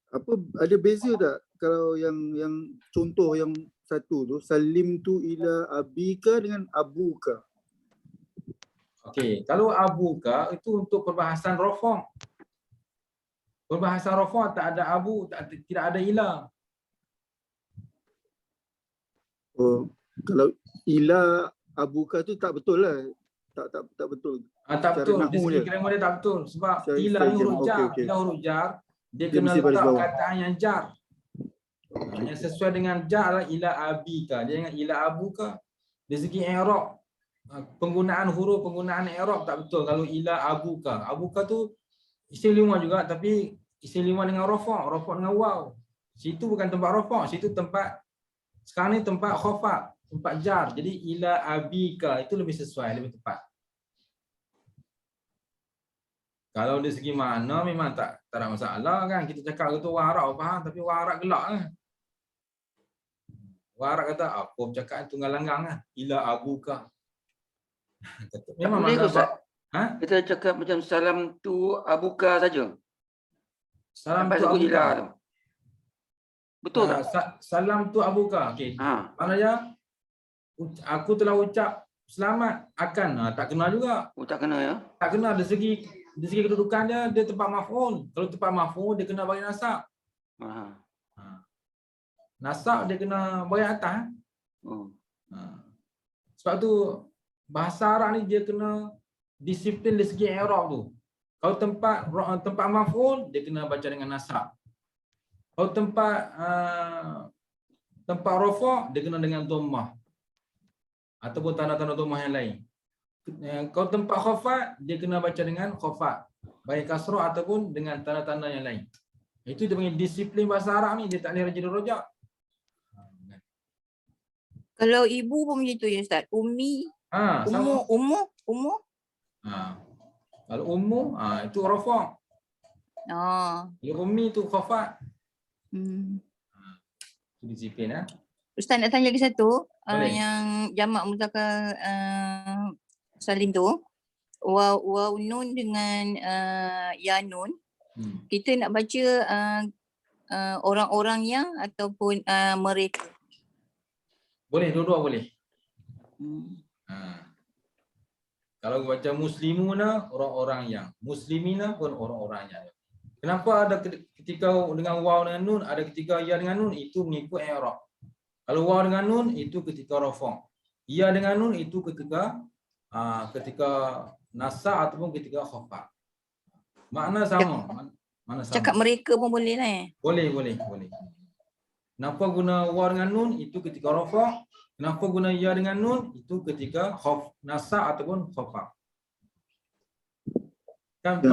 Speaker 9: Apa ada beza tak kalau yang contoh yang satu tu salim tu ila abika dengan abuka?
Speaker 1: Okey, kalau abuka itu untuk perbahasan rafa'. Perbahasan rafa' tak ada abu, tidak ada ila.
Speaker 9: Oh, kalau ila abuka tu tak betul lah. Tak betul.
Speaker 1: Tak betul. Di segi grammar dia tak betul. Sebab ila ni huruf jar. Ila huruf jar, dia kena letak kataan yang jar. Yang sesuai dengan jar adalah ila abika. Dia ingat ila abuka. Dari segi i'rab, penggunaan huruf, penggunaan i'rab tak betul kalau ila abuka. Abuka tu isim lima juga tapi isim lima dengan rafa', rafa' dengan waw. Situ bukan tempat rafa', situ tempat sekarang ni tempat khafa', tempat jar. Jadi ila abika itu lebih sesuai, lebih tepat. Kalau dari segi makna memang tak ada masalah kan. Kita cakap itu orang Arab faham tapi orang Arab gelak kan. Orang Arab kata apa bercakap tunggal langgang kan. Ila abuka. Memang
Speaker 4: Boleh ke,
Speaker 1: makna
Speaker 4: Ustaz? Kita cakap macam salam tu abuka saja.
Speaker 1: salam
Speaker 4: Sampai
Speaker 1: tu
Speaker 4: sebut ila
Speaker 1: abuka.
Speaker 4: tu. Betul tak?
Speaker 1: Salam tu abuka. Okey. Maknanya aku telah ucap selamat akan. Tak kena juga.
Speaker 4: Oh, tak kena ya?
Speaker 1: Tak kena dari segi kedudukan dia tempat maf'ul. Kalau tempat maf'ul dia kena bagi nasab. Nasab dia kena bagi atas. Sebab tu bahasa Arab ni dia kena disiplin dari segi i'rab tu. Kalau tempat maf'ul dia kena baca dengan nasab. Kalau tempat rafa' dia kena dengan dhammah ataupun tanda-tanda dhammah yang lain. Kalau tempat khafa' dia kena baca dengan khafa', baik kasrah ataupun dengan tanda-tanda yang lain. Itu dia panggil disiplin bahasa Arab ni, dia tak boleh jadi rojak.
Speaker 2: Kalau ibu pun macam tu ya Ustaz. Ummi, ummu.
Speaker 1: Kalau ummu itu rafa'. Kalau ummi itu khafa'. Itu disiplin
Speaker 2: Ustaz nak tanya lagi satu, yang jamak muzakkar salim tu, waw nun dengan ya nun. Kita nak baca orang-orang yang ataupun mereka.
Speaker 1: Boleh, dua-dua boleh. Kalau baca muslimuna orang-orang yang, muslimina pun orang-orang yang. Kenapa ada ketika dengan waw dengan nun, ada ketika ya dengan nun, itu mengikut i'rab. Kalau waw dengan nun itu ketika rafa'. Ya dengan nun itu ketika nasab ataupun ketika khafa'. Makna sama.
Speaker 2: Cakap mereka pun boleh lah
Speaker 1: Boleh. Kenapa guna waw dengan nun itu ketika rafa', kenapa guna ya dengan nun itu ketika nasab ataupun khafa'. Kan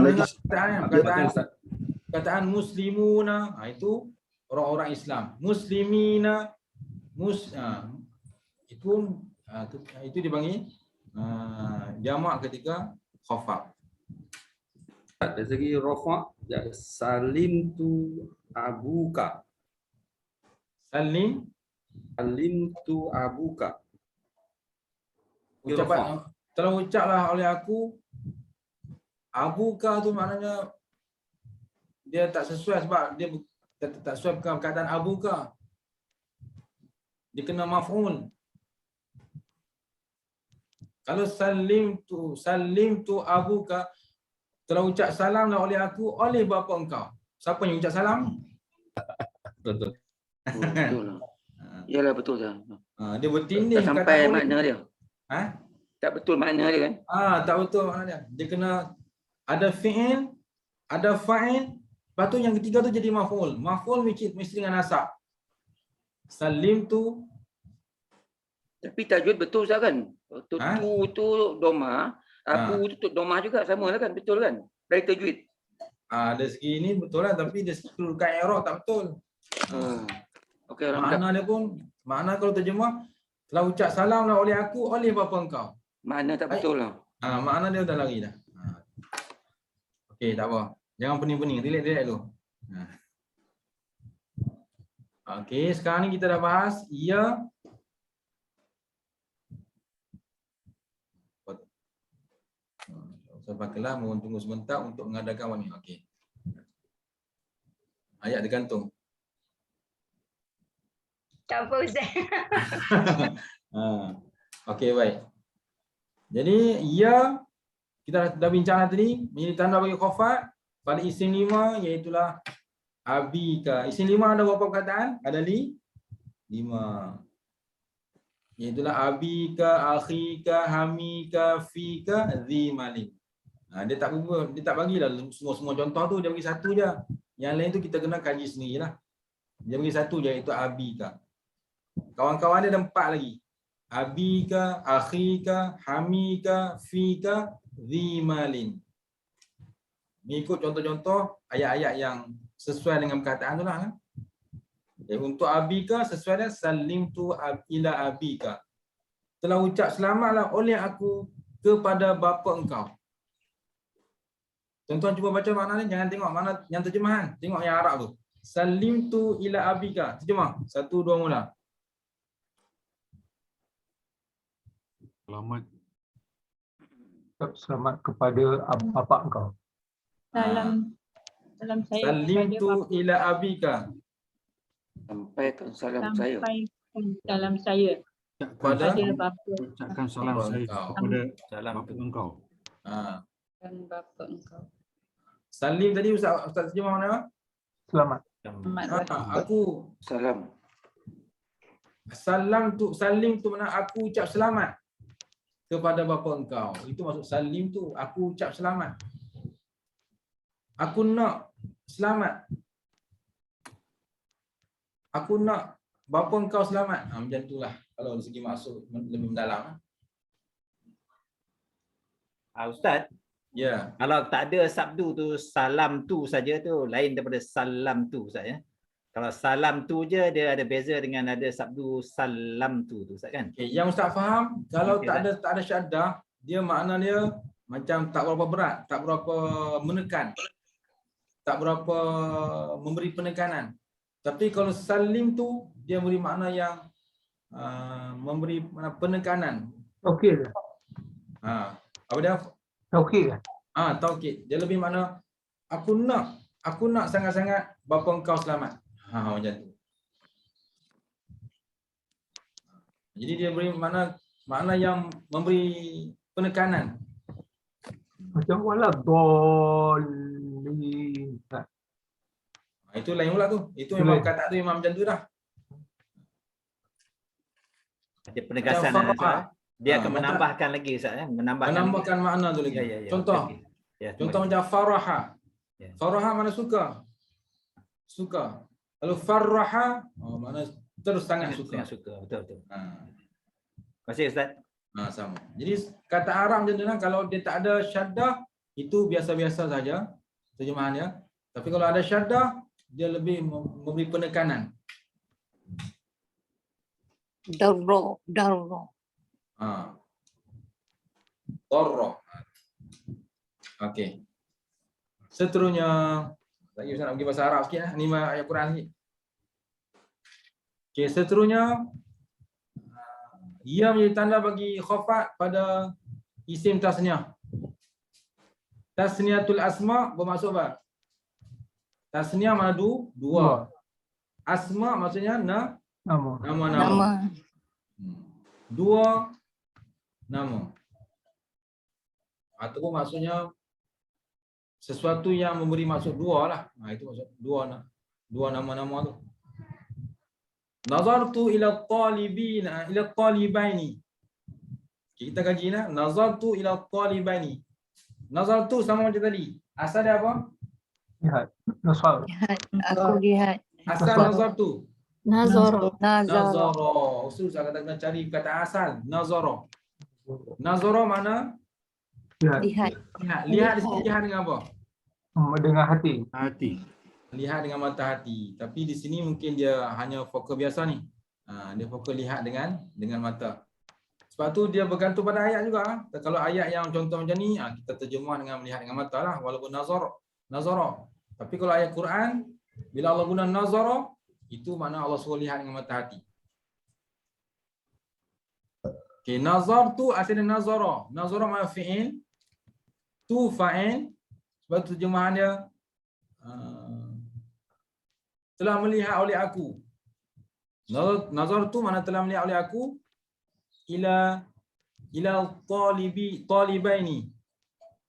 Speaker 1: kataan muslimuna itu orang-orang Islam. Muslimina itu dipanggil jamak ketika khafa'.
Speaker 4: Dari segi rafa' salim tu abuka.
Speaker 1: Salim Salimtu abuka. Ucapan telah ucaplah oleh aku. Abuka tu maknanya dia tak sesuai sebab dia tak sesuai perkataan abuka. Dia kena maf'ul. Kalau salimtu abuka, telah ucap salamlah oleh aku oleh bapa engkau. Siapa yang ucap salam?
Speaker 4: Betul lah. Yalah betul lah.
Speaker 1: Dia bertindih
Speaker 4: Tak sampai makna dia.
Speaker 1: Ha?
Speaker 4: Tak betul makna dia kan?
Speaker 1: Tak betul makna dia. Dia kena ada fi'il, ada fa'il, lepas tu yang ketiga tu jadi maf'ul. Maf'ul mesti dengan nasab. Salimtu.
Speaker 4: Tapi tajwid betul Ustaz kan? Tu doma, aku tu doma juga sama lah kan? Betul kan? Dari tajwid.
Speaker 1: Dari segi ni betul lah, tapi dari segi kedudukan i'rab tak betul.
Speaker 4: Okey,
Speaker 1: makna dia pun, makna kalau terjemah, telah ucap salam lah oleh aku oleh bapa engkau. Makna
Speaker 4: tak betul lah.
Speaker 1: Makna dia dah lari dah. Okey, tak apa. Jangan pening-pening, relax dulu. Okey, sekarang ni kita dah bahas ia. Sampai kelas, mohon tunggu sebentar untuk mengadakan warning. Okey. Ayat tergantung.
Speaker 5: Tak apa Ustaz.
Speaker 1: Okey, baik. Jadi, ia kita dah bincang tadi, menjadi tanda bagi khafat pada isim 5 iaitulah abika. Isim 5 ada berapa perkataan? Ada 5. Iaitulah abika, akhika, hamika, fika, dhimalin. Dia tak bagilah semua contoh tu, dia bagi satu je. Yang lain tu kita kena kaji sendirilah. Dia bagi satu je, iaitu abika. Kawan-kawan dia ada 4 lagi. Abika, akhika, hamika, fika, dhimalin. Mengikut contoh-contoh ayat-ayat yang sesuai dengan perkataan tu lah. Untuk abika sesuai dengan salimtu ila abika. Telah ucap selamatlah oleh aku kepada bapa engkau. Tuan-tuan cuba baca makna ni, jangan tengok makna yang terjemahan, tengok yang Arab tu. Salimtu ila abika. Terjemah. 1, 2 mula.
Speaker 3: Selamat kepada bapa engkau.
Speaker 10: Salam saya.
Speaker 1: Salimtu ila abika.
Speaker 4: Sampaikan salam saya.
Speaker 10: Sampaikan salam saya
Speaker 1: kepada
Speaker 10: bapa.
Speaker 6: Ucapkan salam saya kepada bapa engkau.
Speaker 10: Dan bapa engkau.
Speaker 1: Salim tadi Ustaz terjemah mana?
Speaker 3: Selamat.
Speaker 1: Aku
Speaker 4: salam.
Speaker 1: Salim tu mana aku ucap selamat kepada bapa engkau. Itu maksud salim tu, aku ucap selamat. Aku nak selamat. Aku nak bapa engkau selamat. Macam itulah kalau dari segi maksud lebih mendalam.
Speaker 8: Ustaz.
Speaker 1: Ya.
Speaker 8: Kalau tak ada sabdu tu, salam tu saja tu lain daripada salam tu Ustaz ya. Kalau salam tu je dia ada beza dengan ada sabdu salam tu Ustaz kan?
Speaker 1: Okay. Yang Ustaz faham, kalau tak ada syaddah, dia makna dia macam tak berapa berat, tak berapa menekan. Tak berapa memberi penekanan. Tapi kalau salim tu dia beri makna yang memberi penekanan.
Speaker 3: Okey.
Speaker 1: Apa dia?
Speaker 3: Okey.
Speaker 1: Taukid. Dia lebih makna aku nak sangat-sangat bapa engkau selamat. Macam tu. Jadi dia beri makna yang memberi penekanan.
Speaker 3: Macam wala dolin.
Speaker 1: Itu lain pula tu. Itu memang kata tu memang macam tu dah.
Speaker 8: Ada penegasan dia akan menambahkan lagi Ustaz ya, menambahkan
Speaker 1: makna tu lagi. Ya. Contoh. Ya, contoh macam faraha. Faraha mana suka. Suka. Kalau farraha makna terus sangat suka.
Speaker 8: Betul. Terima kasih Ustaz.
Speaker 1: Sama. Jadi kata Arab macam tu kalau dia tak ada syaddah itu biasa-biasa saja terjemahannya. Tapi kalau ada syaddah dia lebih memberi penekanan.
Speaker 2: Darro.
Speaker 1: Darro. Okey. Seterusnya, lagi Ustaz nak pergi bahasa Arab sikit ni ayat Quran sikit. Okey, seterusnya ia menjadi tanda bagi khafat pada isim tasniah. Tasniatul asma bermaksud apa? Tasniah mana dua. Asma maksudnya nama-nama.
Speaker 2: Nama.
Speaker 1: Dua nama. Ataupun maksudnya sesuatu yang memberi maksud dua lah. Itu maksud dua nama-nama tu. Nazartu ila talibina ila talibaini. Kita kaji nah. Nazartu ila talibaini. Nazartu sama macam tadi. Asal dia apa?
Speaker 3: Lihat. Nazar.
Speaker 2: Lihat. Aku lihat.
Speaker 1: Asal nazartu.
Speaker 10: Nazara.
Speaker 2: Nazara.
Speaker 1: Nazara. Usul saya kata cari kata asal. Nazara. Nazara mana?
Speaker 2: Lihat.
Speaker 1: Lihat di sini lihat dengan apa?
Speaker 3: Dengan hati.
Speaker 6: Hati.
Speaker 1: Lihat dengan mata hati. Tapi di sini mungkin dia hanya fokus biasa ni. Dia fokus lihat dengan mata. Sebab tu dia bergantung pada ayat juga. Kalau ayat yang contoh macam ni, kita terjemah dengan melihat dengan mata lah. Walaupun nazara. Tapi kalau ayat Quran, bila Allah guna nazara, itu makna Allah suruh lihat dengan mata hati. Okay, nazar tu asalnya nazara. Nazara makna fi'il. Tu fa'il. Sebab tu terjemahan dia telah melihat oleh aku. Nazar tu mana telah melihat oleh aku ila talibaini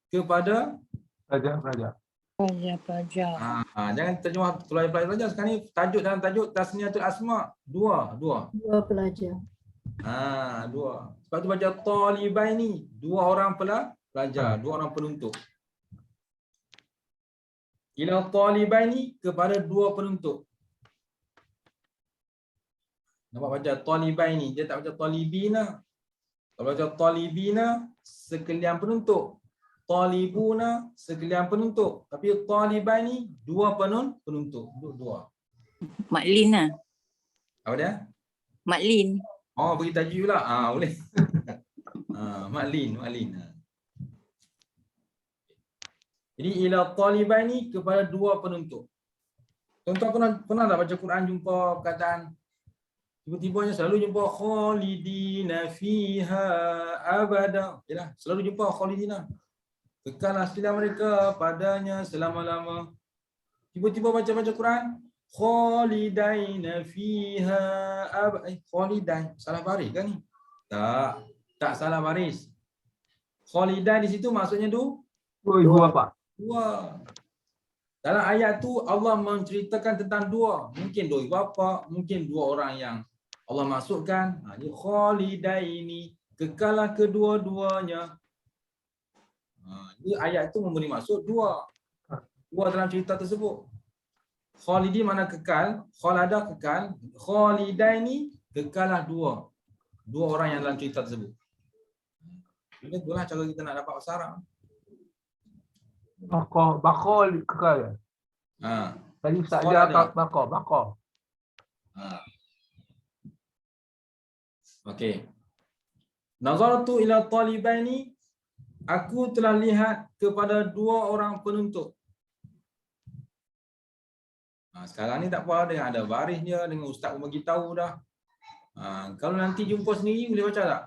Speaker 1: kepada
Speaker 3: Pelajar.
Speaker 2: Pelajar.
Speaker 1: Jangan terjemah pelajar. Sekarang ni tajuk dalam tajuk tasniyatul asma dua.
Speaker 10: Dua pelajar.
Speaker 1: Dua. Sebab tu baca talibaini, dua orang pelajar, dua orang penuntut. Ila talibaini kepada dua penuntut. Nampak baca talibaini, dia tak baca talibina. Kalau baca talibina sekalian penuntut. Talibuna sekalian penuntut. Tapi talibaini dua penuntut. Dua.
Speaker 2: Maklin lah.
Speaker 1: Apa dia?
Speaker 2: Maklin.
Speaker 1: Oh, bagi tajuk pula. Boleh. Maklin. Jadi ila talibaini kepada dua penuntut. Tuan-tuan pernah tak baca Quran jumpa perkataan tiba-tibanya selalu jumpa khalidina fiha abada. Yalah, selalu jumpa khalidina. Kekallah setia mereka padanya selama-lama. Tiba-tiba baca Quran khalidaina fiha abada. Khalidain salah baris kan ni? Tak salah baris. Khalidain di situ maksudnya dua. Dalam ayat tu Allah menceritakan tentang dua. Mungkin dua ibu bapa, mungkin dua orang yang Allah masukkan. Jadi khalidaini, kekalah kedua-duanya. Jadi ayat tu memberi maksud dua. Dua dalam cerita tersebut. Khalidi mana kekal, khalada kekal, khalidaini kekalah dua. Dua orang yang dalam cerita tersebut. Ini itulah cara kita nak dapat bahasa Arab.
Speaker 3: Bakal kekal. Tadi saja bakal.
Speaker 1: Okey. Nazartu ila talibaini, aku telah lihat kepada dua orang penuntut. Sekarang ni tak apa dengan ada baris dia, dengan ustaz pun bagi tahu dah. Kalau nanti jumpa sendiri boleh baca tak?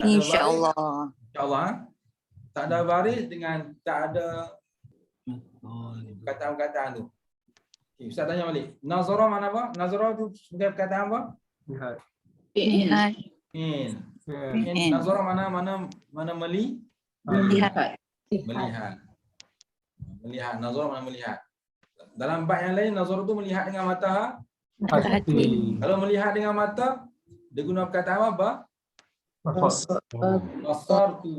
Speaker 2: InsyaAllah.
Speaker 1: InsyaAllah. Tak ada baris dengan tak ada perkataan-perkataan tu. Okay, ustaz tanya balik. Nazara mana apa? Nazara tu sebagai perkataan apa?
Speaker 3: Lihat.
Speaker 2: Lihat.
Speaker 1: Nazara mana
Speaker 2: Melihat.
Speaker 1: Melihat. Nazara mana melihat. Dalam bab yang lain nazara tu melihat dengan mata
Speaker 2: hati.
Speaker 1: Kalau melihat dengan mata dia guna perkataan apa? Basartu.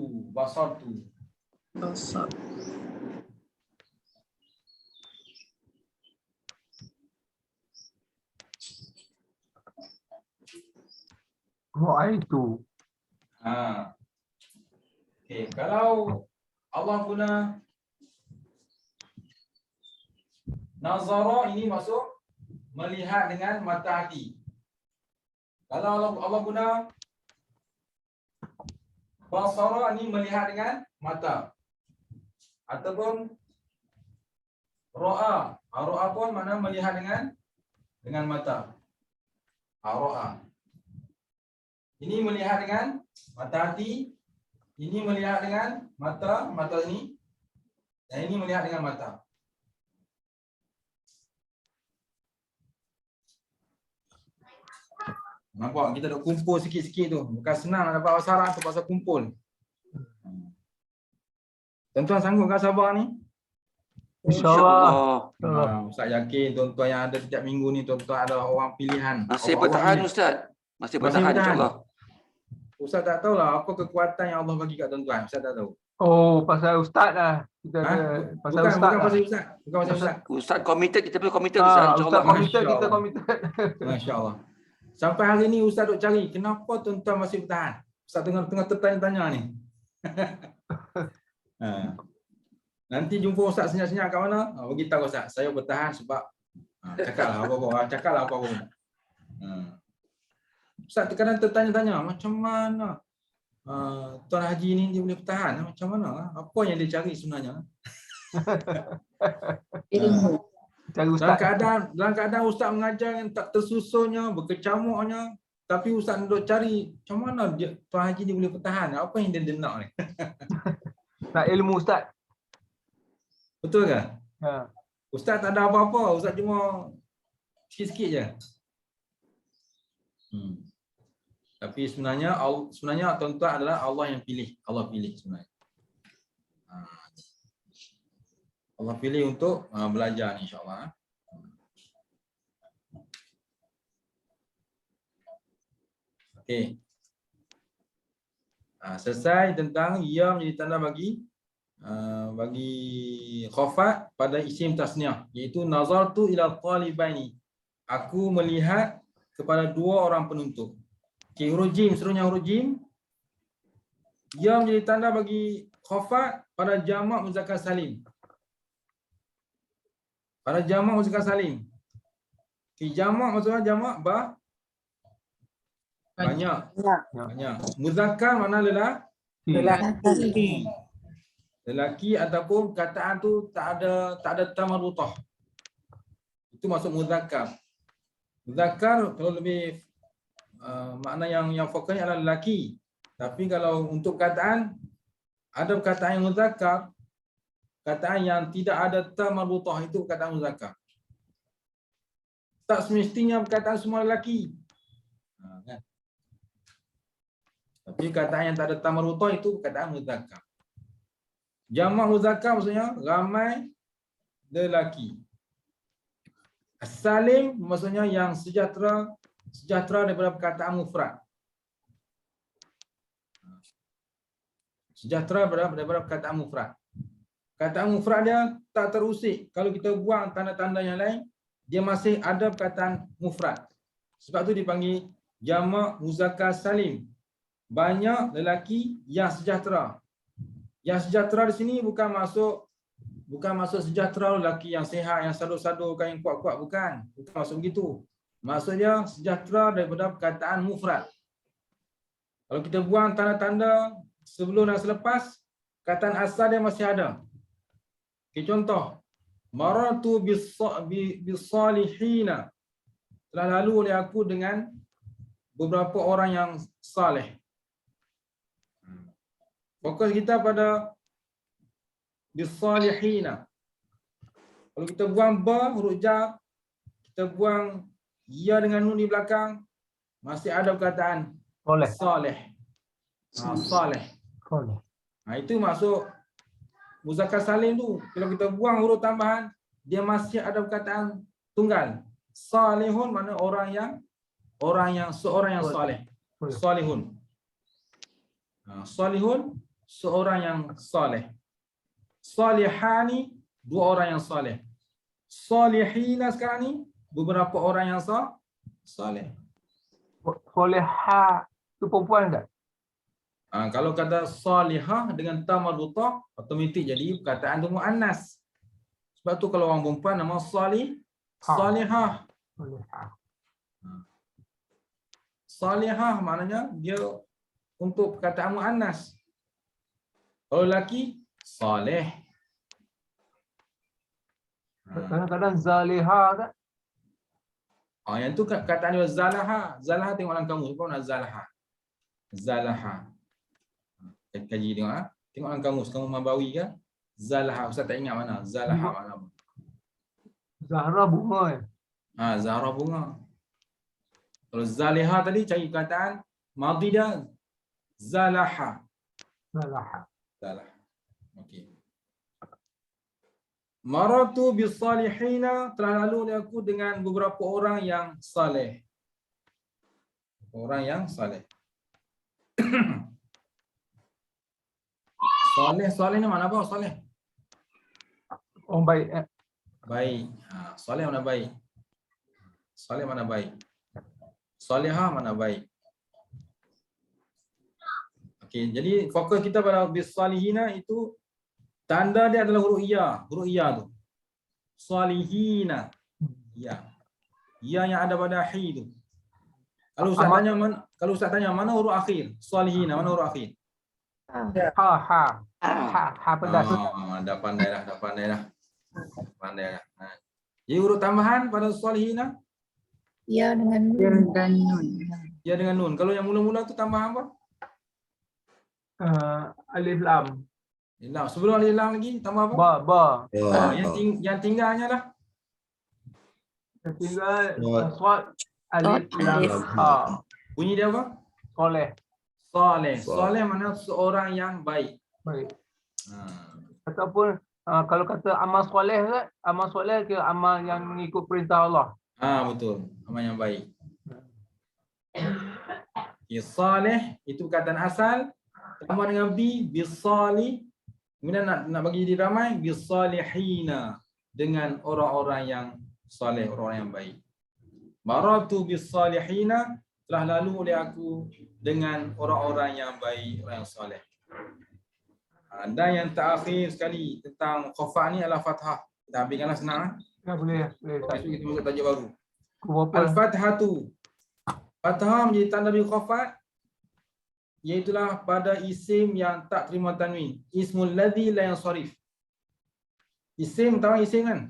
Speaker 3: Itu.
Speaker 1: Okay. Kalau Allah guna nazara, ini maksud melihat dengan mata hati. Kalau Allah guna basara, ini melihat dengan mata. Ataupun ra'a. Ra'a pun makna melihat dengan mata. Ra'a. Ini melihat dengan mata hati, ini melihat dengan mata ini, dan ini melihat dengan mata. Nampak kita dah kumpul sikit-sikit tu. Bukan senang nak dapat bahasa Arab tu pasal kumpul. Tuan-tuan sanggup kan sabar ni?
Speaker 3: InsyaAllah.
Speaker 1: Ustaz yakin tuan-tuan yang ada setiap minggu ni tuan-tuan adalah orang pilihan.
Speaker 4: Masih bertahan Ustaz. Masih bertahan insya-Allah.
Speaker 1: Ustaz tak tahulah apa kekuatan yang Allah bagi kat tuan-tuan. Ustaz tak tahu.
Speaker 3: Oh, pasal Ustaz lah. Kita ada pasal
Speaker 1: bukan,
Speaker 3: Ustaz.
Speaker 1: Bukan pasal Ustaz. Bukan pasal Ustaz.
Speaker 4: Ustaz committed, kita pun committed Ustaz.
Speaker 3: Ustaz committed, kita committed.
Speaker 1: Masya-Allah. Sampai hari ni Ustaz duk cari kenapa tuan-tuan masih bertahan. Ustaz tengah tertanya-tanya ni. Nanti jumpa Ustaz senyap-senyap kat mana? Bagi tahu Ustaz, saya bertahan sebab cakaplah apa-apa. Ustaz kadang tertanya-tanya macam mana Tuan Haji ni dia boleh bertahan, macam mana? Apa yang dia cari sebenarnya? Dalam keadaan Ustaz mengajar yang tak tersusunnya, berkecamuknya, tapi Ustaz duk cari macam mana Tuan Haji ni boleh bertahan? Apa yang dia nak ni?
Speaker 3: Nak ilmu Ustaz.
Speaker 1: Betul ke?
Speaker 3: Ha.
Speaker 1: Ustaz tak ada apa-apa, Ustaz cuma sikit-sikit je. Tapi sebenarnya tuan-tuan adalah Allah yang pilih. Allah pilih sebenarnya. Allah pilih untuk belajar ni insya-Allah. Okey. Selesai tentang ia menjadi tanda bagi khafat pada isim tasniah, iaitu nazartu ila talibaini. Aku melihat kepada dua orang penuntut. Okey, huruf jim, seterusnya huruf jim. Ia menjadi tanda bagi khafat pada jamak muzakkar salim. Pada jamak muzakkar salim. Okey, jamak maksudnya jamak banyak. Muzakkar makna lelaki. Lelaki ataupun kataan tu tak ada tamarutah. Itu maksud muzakkar. Muzakkar kalau lebih makna yang fokusnya adalah lelaki. Tapi kalau untuk kataan, ada perkataan yang muzakkar, kataan yang tidak ada tamarutah itu kataan muzakkar. Tak semestinya perkataan semua lelaki. Kan? Tapi kataan yang tak ada tamarutah itu perkataan muzakkar. Jamak muzakkar maksudnya ramai lelaki. Salim maksudnya yang sejahtera daripada perkataan mufrad. Sejahtera daripada perkataan mufrad. Perkataan mufrad dia tak terusik. Kalau kita buang tanda-tanda yang lain, dia masih ada perkataan mufrad. Sebab tu dipanggil jamak muzakkar salim. Banyak lelaki yang sejahtera. Yang sejahtera di sini bukan masuk sejahtera lelaki yang sihat, yang sadu-sadukan, yang kuat-kuat, bukan masuk begitu. Maksudnya sejahtera daripada perkataan mufrad. Kalau kita buang tanda-tanda sebelum dan selepas, perkataan asal dia masih ada. Okay, contoh, maratu bisalihina. Telah lalu oleh aku dengan beberapa orang yang saleh. Fokus kita pada bisalihina. Kalau kita buang ba, huruf jar, kita buang ya dengan nun di belakang, masih ada perkataan saleh. Saleh. Itu masuk muzakkar salim tu. Kalau kita buang huruf tambahan, dia masih ada perkataan tunggal. Salihun makna seorang yang saleh. Salihun. Salihun seorang yang saleh. Salihani dua orang yang saleh. Salihina sekarang ni beberapa orang yang saleh.
Speaker 3: Salihah itu perempuan tak?
Speaker 1: Kalau kata salihah dengan tamarutah, otomatik jadi perkataan tu muannas. Sebab tu kalau orang perempuan nama salihah. Salihah maknanya dia untuk perkataan muannas. Kalau lelaki saleh.
Speaker 3: Kadang-kadang zalihah tak?
Speaker 1: Yang tu kataan dia zalaha. Zalaha tengok dalam kamus. Apa nak zalaha? Zalaha. Kaji tengok. Tengok dalam kamus. Kamus Mabawi ke? Zalaha. Ustaz tak ingat mana. Zalaha mana apa?
Speaker 3: Zahra bunga.
Speaker 1: Zahra bunga. Kalau zaliha tadi cari kataan madhi dia zalaha.
Speaker 3: Zalaha.
Speaker 1: Zalaha. Okey. Maratu bisalihina, telah lalu aku dengan beberapa orang yang saleh. Orang yang saleh. Saleh ni mana apa saleh?
Speaker 3: Orang baik.
Speaker 1: Baik. Saleh mana baik? Saleh mana baik? Salihah mana baik? Okey, jadi fokus kita pada bisalihina itu tanda dia adalah huruf ya. Huruf ya tu. Salihina. Ya. Ya yang ada pada hi tu. Kalau Ustaz tanya mana huruf akhir? Salihina mana huruf akhir?
Speaker 3: Ha pedas.
Speaker 1: Dah pandai dah. Pandai dah. Jadi huruf tambahan pada salihina?
Speaker 10: Ya dengan nun.
Speaker 1: Ya dengan nun. Kalau yang mula-mula tu tambah apa?
Speaker 3: Alif lam.
Speaker 1: Lam. Sebelum alif lam lagi tambah apa?
Speaker 3: Ba.
Speaker 1: Yang tinggalnya lah.
Speaker 3: Yang tinggal swat alif lam ha.
Speaker 1: Bunyi dia apa?
Speaker 3: Soleh.
Speaker 1: Soleh mana seorang yang baik.
Speaker 3: Baik. Ataupun kalau kata amal soleh, amal soleh kira amal yang mengikut perintah Allah.
Speaker 1: Betul. Amal yang baik. Saleh itu perkataan asal. Tambah dengan bisali. Kemudian nak bagi jadi ramai. Bisalihina. Dengan orang-orang yang saleh, orang yang baik. Maratu bisalihina. Telah lalu oleh aku dengan orang-orang yang baik, orang yang saleh. Dan yang terakhir sekali tentang khafah ni adalah fathah. Kita ambilkanlah senang.
Speaker 3: Ya, boleh.
Speaker 1: Kita masuk tajuk baru. Al-fathatu. Fathah menjadi tanda bil khafat, iaitulah pada isim yang tak terima tanwin. Ismul ladzi la yansarif. Isim, tahu isim kan?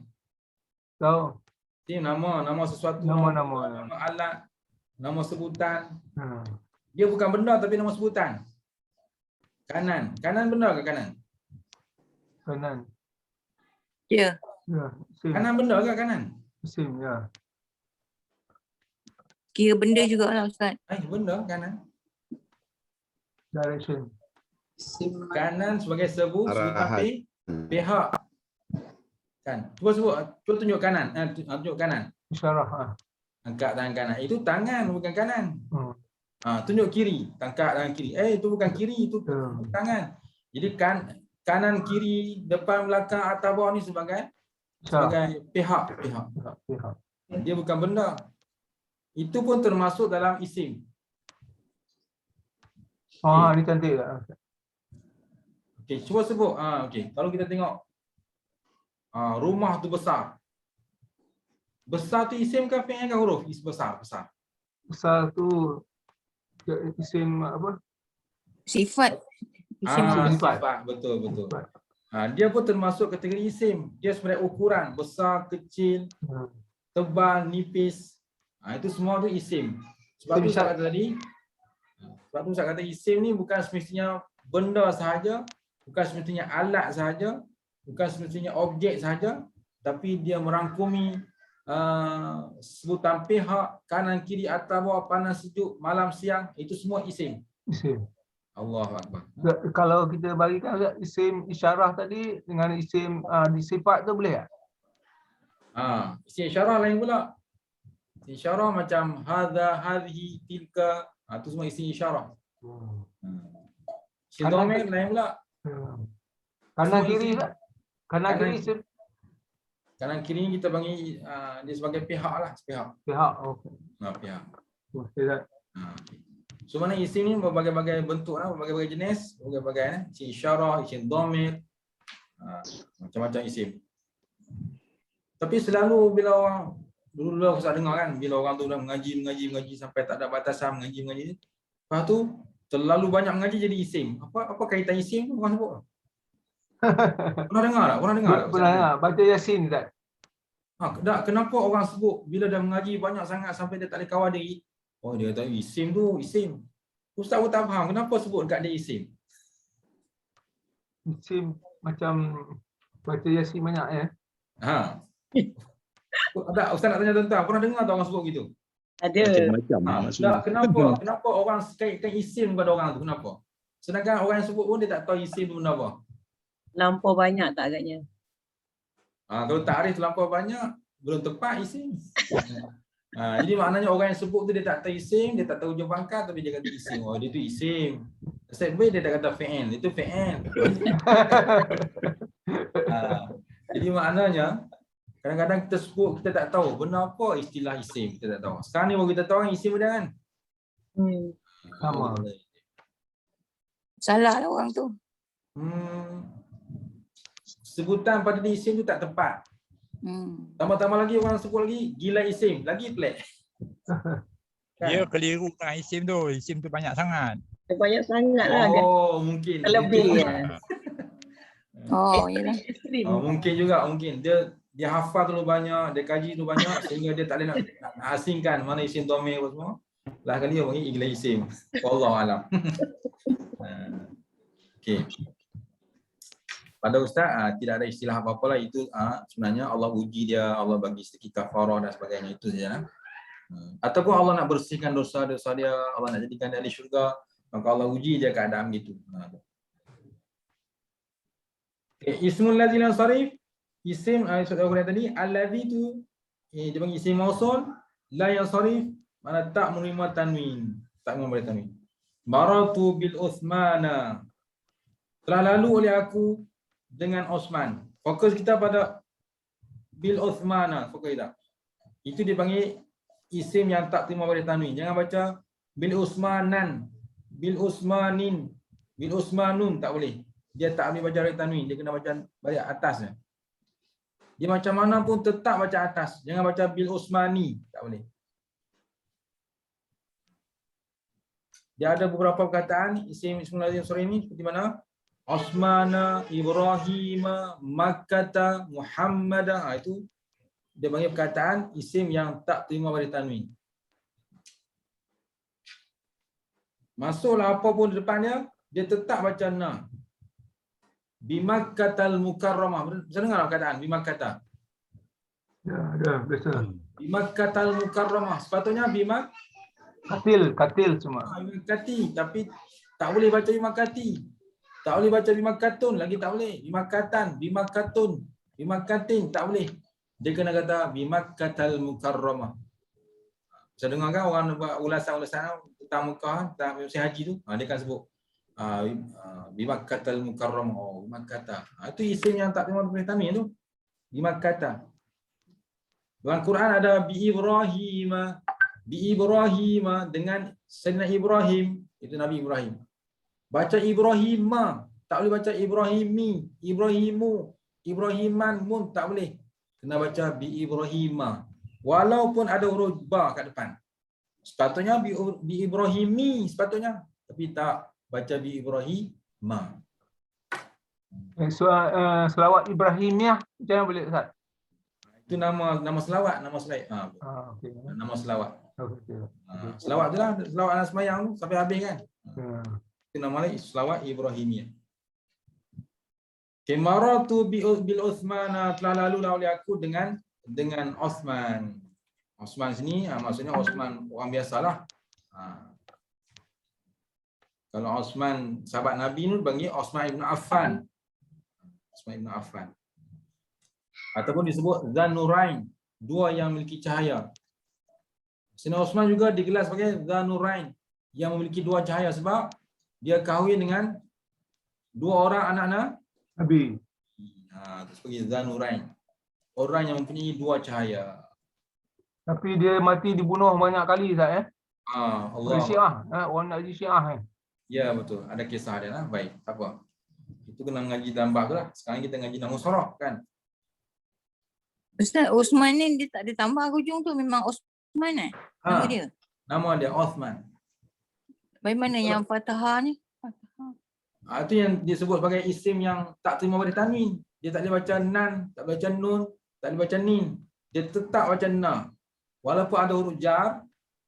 Speaker 3: Tahu.
Speaker 1: Isim nama sesuatu.
Speaker 3: Nama
Speaker 1: alat, nama sebutan. Dia bukan benda tapi nama sebutan. Kanan benda ke kanan?
Speaker 3: Kanan.
Speaker 2: Ya.
Speaker 1: Kanan benda ke kanan?
Speaker 3: Isim, ya.
Speaker 2: Kira benda jugalah Ustaz.
Speaker 1: Benda kanan.
Speaker 3: Direction.
Speaker 1: Kanan sebagai tapi pihak. Kan. Cuba tunjuk kanan. Tunjuk kanan.
Speaker 3: Isyarah.
Speaker 1: Angkat tangan kanan. Itu tangan bukan kanan. Tunjuk kiri. Tangkap tangan kiri. Itu bukan kiri, itu tangan. Jadi kanan, kiri, depan, belakang, atas, bawah ni sebagai pihak. Dia bukan benda. Itu pun termasuk dalam isim.
Speaker 3: Ini cantik tak?
Speaker 1: Okey, cuba sebut. Okey, kalau kita tengok rumah tu besar. Besar tu isim ke fi'il ke huruf? Besar.
Speaker 3: Besar tu isim apa?
Speaker 2: Sifat.
Speaker 1: Sifat. Betul. Dia pun termasuk kategori isim. Dia sebenarnya ukuran besar, kecil, tebal, nipis. Itu semua tu isim. Sebab tu saya kata isim ni bukan semestinya benda sahaja, bukan semestinya alat sahaja, bukan semestinya objek sahaja, tapi dia merangkumi sebutan pihak, kanan, kiri, atas, bawah, panas, sejuk, malam, siang, itu semua isim. Allahu Akbar.
Speaker 3: Kalau kita bagikan isim isyarah tadi dengan isim disifat tu boleh tak?
Speaker 1: Isim isyarah lain pula. Isyarah macam hadza, hadhi, tilka, itu semua isim isyarah. Isim dhamir lain pula.
Speaker 3: Kanan kiri tak? Kanan kiri isim.
Speaker 1: Kanan kiri ni kita bagi dia sebagai pihak lah, pihak.
Speaker 3: Okey.
Speaker 1: Pihak.
Speaker 3: Okay.
Speaker 1: So mana isim ni berbagai-bagai bentuk lah, berbagai-bagai jenis, berbagai-bagai isim isyarah, isim dhamir, macam-macam isim. Tapi selalu bila orang dulu aku dengar kan, bila orang tu dah mengaji sampai tak ada batasan mengaji. Lepas tu terlalu banyak mengaji jadi isim. Apa kaitan isim tu orang sebut? Pernah dengar tak?
Speaker 3: Pernah dengar. Baca Yasin tak?
Speaker 1: Kenapa orang sebut bila dah mengaji banyak sangat sampai dia tak boleh kawal diri? Oh, dia tahu isim tu, isim. Ustaz pun tak faham kenapa sebut dekat dia isim.
Speaker 3: Isim macam baca Yasin banyak ya.
Speaker 1: Ustaz nak tanya tuan-tuan, pernah dengar tak orang sebut gitu?
Speaker 10: Ada.
Speaker 7: Macam-macam maksudnya.
Speaker 1: Kenapa orang kaitkan isim kepada orang tu? Kenapa? Sedangkan orang yang sebut pun dia tak tahu isim tu benda apa.
Speaker 10: Lampau banyak tak agaknya?
Speaker 1: Kalau takrif terlampau banyak, belum tepat isim. Jadi maknanya orang yang sebut tu dia tak tahu isim, dia tak tahu hujung pangkat tapi dia kata isim. Oh, dia tu isim. Step B dia tak kata fi'il, itu fi'il. Jadi maknanya kadang-kadang kita sebut kita tak tahu benar apa istilah isim, kita tak tahu. Sekarang ni baru kita tahu isim dia kan.
Speaker 3: Sama.
Speaker 2: Salah lah orang tu.
Speaker 1: Sebutan pada isim tu tak tepat. Tambah-tambah lagi orang sebut lagi gila isim, lagi pelik.
Speaker 11: Dia keliru kan isim tu. Isim tu banyak sangat.
Speaker 10: Banyak sangat lah.
Speaker 1: Mungkin.
Speaker 10: Terlebih ya.
Speaker 2: Yalah.
Speaker 1: Mungkin juga, mungkin. Dia hafal terlalu banyak, dia kaji terlalu banyak sehingga dia tak boleh nak asingkan mana isim domir apa semua. Lah kali dia panggil gila isim. Wallahualam. Okey. Pada Ustaz, tidak ada istilah apa-apa lah. Itu sebenarnya Allah uji dia, Allah bagi sedikit kafarah dan sebagainya. Itu saja. Ataupun Allah nak bersihkan dosa-dosa dia, Allah nak jadikan dia ahli syurga, maka Allah uji dia keadaan gitu. Ismul ladzi lam sarif, isim soalan tadi, allazi tu dia panggil isim mausul, la yansarif, mana tak menerima tanwin, tak memberi tanwin. Maratu bil Uthmana, telah lalu oleh aku dengan Osman. Fokus kita pada bil Uthmana, fokus kita. Itu dipanggil isim yang tak terima pada tanwin. Jangan baca bil Usmanan, bil Usmanin, bil Usmanun, tak boleh. Dia tak boleh baca pada tanwin, dia kena baca balik atasnya. Dia macam mana pun tetap baca atas. Jangan baca bil Usmani, tak boleh. Dia ada beberapa perkataan isim ismul lazim sore ini seperti mana? Osmana, Ibrahim, Makkata, Muhammada. Itu dia panggil perkataan isim yang tak terima pada tanwin. Masuklah apa pun di depannya, dia tetap baca na. Bimakkatal Mukarramah. Bisa dengar perkataan Bimakkata?
Speaker 3: Ya, biasa.
Speaker 1: Bimakkatal Mukarramah. Sepatutnya Bimak
Speaker 3: katil semua.
Speaker 1: Bimakkati, tapi tak boleh baca Bimakkati. Tak boleh baca Bimakkatun lagi, tak boleh. Bimakkatan, Bimakkatun, Bimakkatin, tak boleh. Dia kena kata Bimakkatal Mukarramah. Bisa dengar kan orang buat ulasan-ulasan tentang Mekah, tentang musim haji tu, dia kan sebut Bimakkatal Mukarramah. Bimakkata. Itu isim yang tak terima pada tanwin tu. Bimakkata. Dalam Quran ada bi Ibrahim dengan Sayyidina Ibrahim, itu Nabi Ibrahim. Baca Ibrahima, tak boleh baca Ibrahimi, Ibrahimu, Ibrahiman mun, tak boleh. Kena baca bi Ibrahima. Walaupun ada huruf ba kat depan. Sepatutnya bi Ibrahimi sepatutnya, tapi tak baca bi Ibrahima.
Speaker 3: Selawat Ibrahimiah macam mana boleh Ustaz?
Speaker 1: Itu nama selawat, nama selain.
Speaker 3: Okay.
Speaker 1: Nama selawat.
Speaker 3: Okay.
Speaker 1: Selawat tu lah, selawat dalam sembahyang tu sampai habis kan. Itu nama lain selawat Ibrahimiyah. Kemaratu bil Uthmana, telah lalu oleh aku dengan Osman. Osman sini maksudnya Osman orang biasalah. Kalau Osman sahabat Nabi ni panggil Osman ibn Affan. Osman ibn Affan. Ataupun disebut Dzannurain, dua yang memiliki cahaya. Sayyidina Osman juga digelar sebagai Dzannurain, yang memiliki dua cahaya sebab dia kahwin dengan dua orang anak
Speaker 3: Nabi.
Speaker 1: Terus pergi Dzannurain. Orang yang mempunyai dua cahaya.
Speaker 3: Tapi dia mati dibunuh banyak kali Ustaz
Speaker 1: Allah.
Speaker 3: Oleh Syiah, orang Najdi Syiah
Speaker 1: Ya betul, ada kisah dia lah. Baik, tak apa. Itu kena mengaji dalam bab tu lah. Sekarang kita ngaji dalam Musharraf kan.
Speaker 2: Ustaz, Osman ni dia tak ada tambah hujung tu, memang Osman nama dia.
Speaker 1: Nama dia Osman.
Speaker 2: Bagaimana yang Fatahah ni?
Speaker 1: Itu yang disebut sebagai isim yang tak terima pada tanwin. Dia tak boleh baca nan, tak boleh baca nun, tak boleh baca nin. dia tetap baca na. Walaupun ada huruf jar,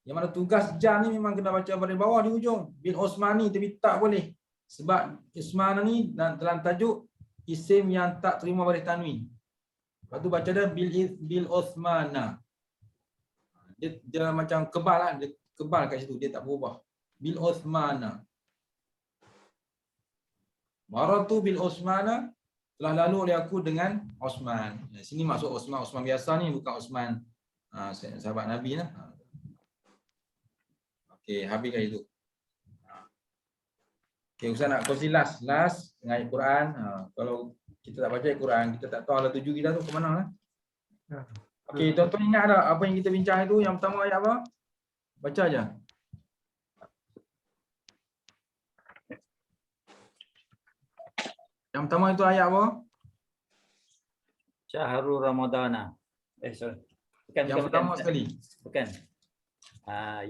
Speaker 1: yang mana tugas jar ni memang kena baca dari bawah di hujung. Bil Osmani tapi tak boleh. Sebab Osman ni dalam tajuk isim yang tak terima baris tanwin. Lepas tu baca dia bil Osmana. Dia macam kebal lah. Dia kebal kat situ. Dia tak berubah. Bil Osmana. Maratu bil Osmana. Telah lalu oleh aku dengan Osman. Sini maksud Osman. Osman biasa ni bukan Osman sahabat Nabi lah. Okey, habis kat situ. Okey, Ustaz nak kongsi last dengan ayat Quran. Kalau kita tak baca ayat Quran, kita tak tahu ala tuju kita tu ke mana lah. Okey, tuan-tuan ingat tak apa yang kita bincang itu? Yang pertama ayat apa? Baca aja. Yang pertama itu ayat apa?
Speaker 8: Syahrul Ramadana. Sorry. Bukan,
Speaker 1: yang pertama sekali.
Speaker 8: Bukan.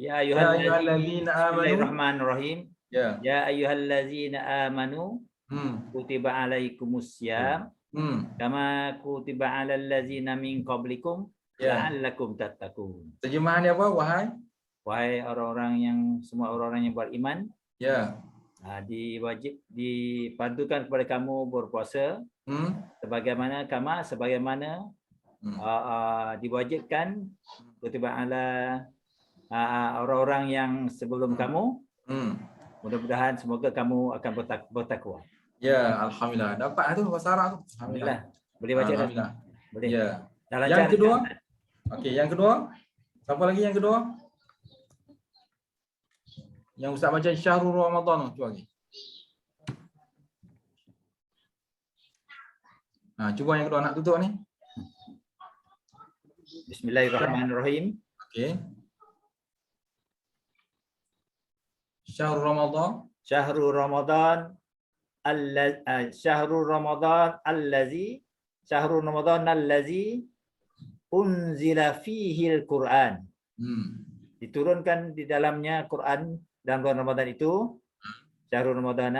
Speaker 8: Ya
Speaker 1: ayyuhallazina amanu.
Speaker 8: Bismillahirrahmanirrahim.
Speaker 1: Ya.
Speaker 8: Ya ayyuhallazina amanu. Kutiba alaikumussyam. Kama kutiba alal ladzina min qablikum la'allakum tattaqun.
Speaker 1: Terjemahan dia apa?
Speaker 8: Wahai orang-orang yang semua orang-orang yang beriman.
Speaker 1: Ya.
Speaker 8: Dipadukan kepada kamu berpuasa sebagaimana diwajibkan kutiba ala orang-orang yang sebelum kamu. Mudah-mudahan semoga kamu akan bertakwa.
Speaker 1: Ya, alhamdulillah. Dapat tu bahasa Arab tu.
Speaker 8: Alhamdulillah. Boleh baca dah. Boleh.
Speaker 1: Ya. Yang kedua. Okey, yang kedua. Siapa lagi yang kedua? Yang Ustaz baca Syahrul Ramadan tu lagi. Cuba yang kedua nak tutup ni.
Speaker 8: Bismillahirrahmanirrahim.
Speaker 1: Okey. Syahrul Ramadan.
Speaker 8: Syahrul Ramadan allazi unzila fihi al-Quran. Diturunkan di dalamnya Quran dalam bulan Ramadan itu. Syahrul Ramadan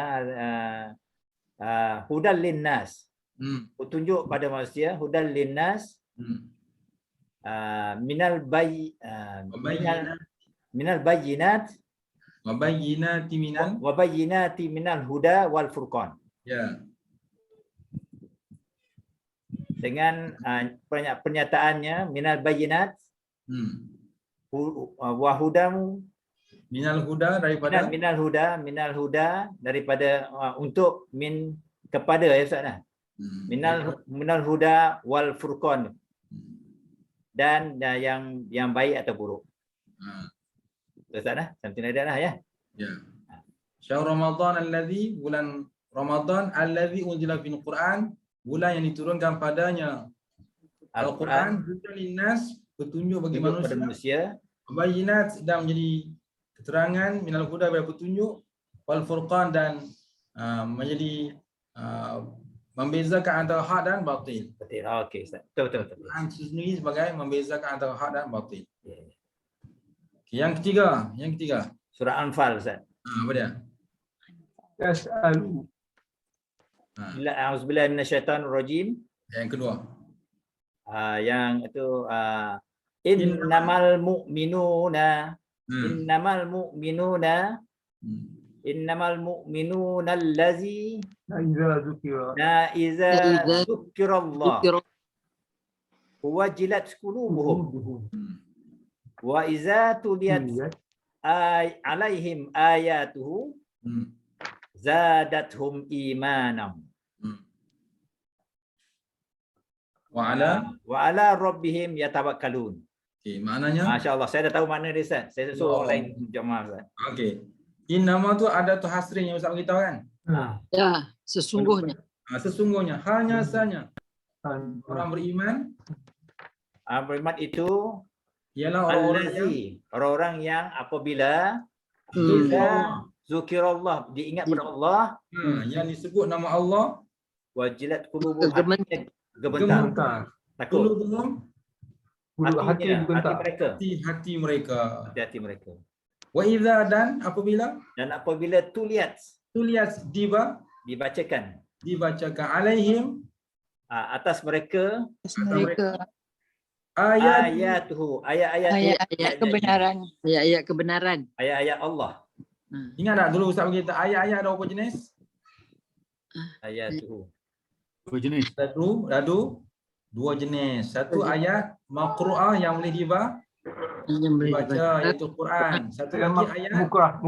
Speaker 8: hudal linnas. Petunjuk pada manusia, hudal linnas. Minal bayyinat Wabayyinati minal huda wal furqan.
Speaker 1: Ya.
Speaker 8: Dengan pernyataannya minal bayyinat wa hudam
Speaker 1: minal huda daripada
Speaker 8: minal huda daripada untuk kepada ya Ustaz nah. Minal huda wal furqan. Dan yang baik atau buruk. Ustaz dah, sampai ada dah ya.
Speaker 1: Ya. Syahrul Ramadan allazi, bulan Ramadan allazi unzila fil Quran, bulan yang diturunkan padanya Al-Quran, hudan linnas, petunjuk bagi manusia. Bayyinat, dan menjadi keterangan minal huda bagi petunjuk, wal furqan, dan menjadi membezakan antara hak dan batil.
Speaker 8: Betul. Okey Ustaz. Betul.
Speaker 1: Quran sendiri sebagai membezakan antara hak dan batil. Yang ketiga.
Speaker 8: Surah Anfal Ustaz.
Speaker 1: Apa dia?
Speaker 3: Yas'alu.
Speaker 8: A'udzubillahi minasyaitonir rajim.
Speaker 1: Yang kedua.
Speaker 8: Yang itu innamal mu'minuna allazi iza dzukirallah wajilat qulubuhum wa iza tuliyat alaihim ayatuhu zadathum imanam wa ala rabbihim yatawakkalun.
Speaker 1: Okey, maknanya
Speaker 8: Masya-Allah, saya dah tahu makna dia Ustaz. Saya suruh orang lain jemaah Ustaz.
Speaker 1: Okey. Innama tu ada tu hasrin yang Ustaz beritahu kan?
Speaker 12: Ya, sesungguhnya.
Speaker 1: Sesungguhnya, hanya saja orang beriman.
Speaker 8: Beriman itu
Speaker 1: ialah
Speaker 8: orang-orang yang apabila zukirallah, diingat pada Allah,
Speaker 1: yang disebut nama Allah,
Speaker 8: wajilat qulubuhum, gemetar, takut. Hati mereka. Wa idza, dan apabila tuliyat dibacakan alaihim, atas mereka ayatuhu.
Speaker 12: Ayat-ayat kebenaran. Ayat-ayat kebenaran.
Speaker 8: Ayat-ayat Allah.
Speaker 1: Ingat tak dulu Ustaz kita ayat-ayat ada berapa jenis?
Speaker 8: Ayatuhu.
Speaker 6: Dua jenis.
Speaker 1: Ada dua jenis. Satu ayat maqru'ah yang boleh dibaca iaitu Quran. Satu lagi ayat
Speaker 3: makruah.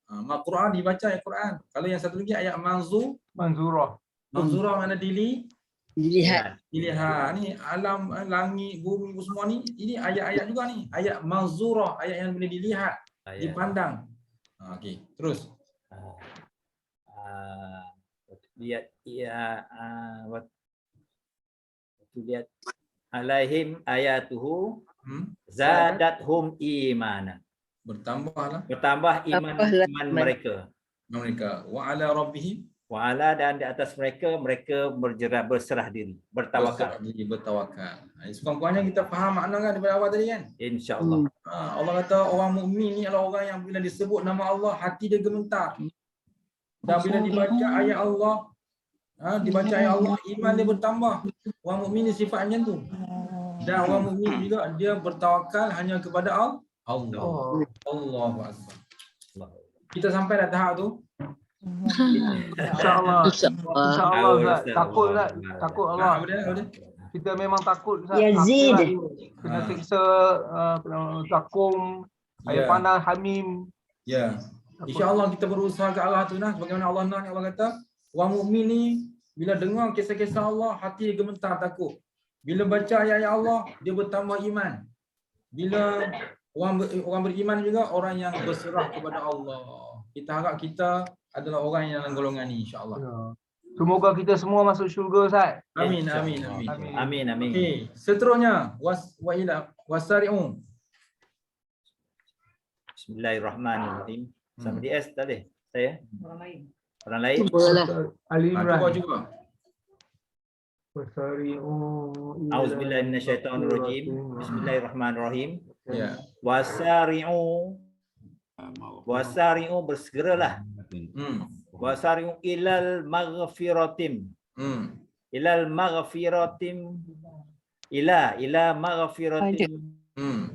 Speaker 1: maqru'ah dibaca ayat Quran. Kalau yang satu lagi ayat
Speaker 3: manzurah.
Speaker 1: Manzurah mana
Speaker 12: Dilihat.
Speaker 1: dilihat. Ni alam, langit, bumi semua ni, ini ayat-ayat juga ni. Ayat manzurah, ayat yang boleh dilihat, dipandang. Okey, terus.
Speaker 8: Lihat lihat alaihim ayatuhu zadathum imana. Bertambah iman mereka. Wa ala rabbihim, wa ala, dan di atas mereka berserah diri, bertawakal.
Speaker 1: Sekurang-kurangnya kita faham makna kan daripada awal tadi kan?
Speaker 8: Insya-Allah.
Speaker 1: Allah kata orang mukmin ni adalah orang yang bila disebut nama Allah hati dia gemetar. Dan bila dibaca ayat Allah, iman dia bertambah. Orang mukmin ni sifat macam tu. Dan orang mukmin juga dia bertawakal hanya kepada Allah. Allahu Akbar. Kita sampai dah tahap tu.
Speaker 3: InsyaAllah. InsyaAllah Ustaz. Takut Allah. Kita memang takut Ustaz.
Speaker 10: Yazid.
Speaker 3: Kena siksa, takung, air panas, hamim.
Speaker 1: Ya. InsyaAllah kita berusaha ke arah tu nah. Bagaimana Allah nak, Allah kata orang mukmin ni bila dengar kisah-kisah Allah hati dia gemetar takut. Bila baca ayat-ayat Allah dia bertambah iman. Bila orang beriman juga orang yang berserah kepada Allah. Kita harap kita adalah orang yang dalam golongan ni insya-Allah.
Speaker 3: Semoga kita semua masuk syurga Ustaz.
Speaker 1: Amin. Okey, seterusnya wasari'u.
Speaker 8: Bismillahirrahmanirrahim. Sama di S tadi. Saya. Orang lain.
Speaker 3: Ali Imran.
Speaker 1: Cuba.
Speaker 8: Auzubillahi minasyaitonirrajim. Bismillahirrahmanirrahim.
Speaker 1: Ya.
Speaker 8: Wasari'u, bersegeralah. Wasari'u ilal maghfiratim. Ilal maghfiratim. Ila maghfiratim.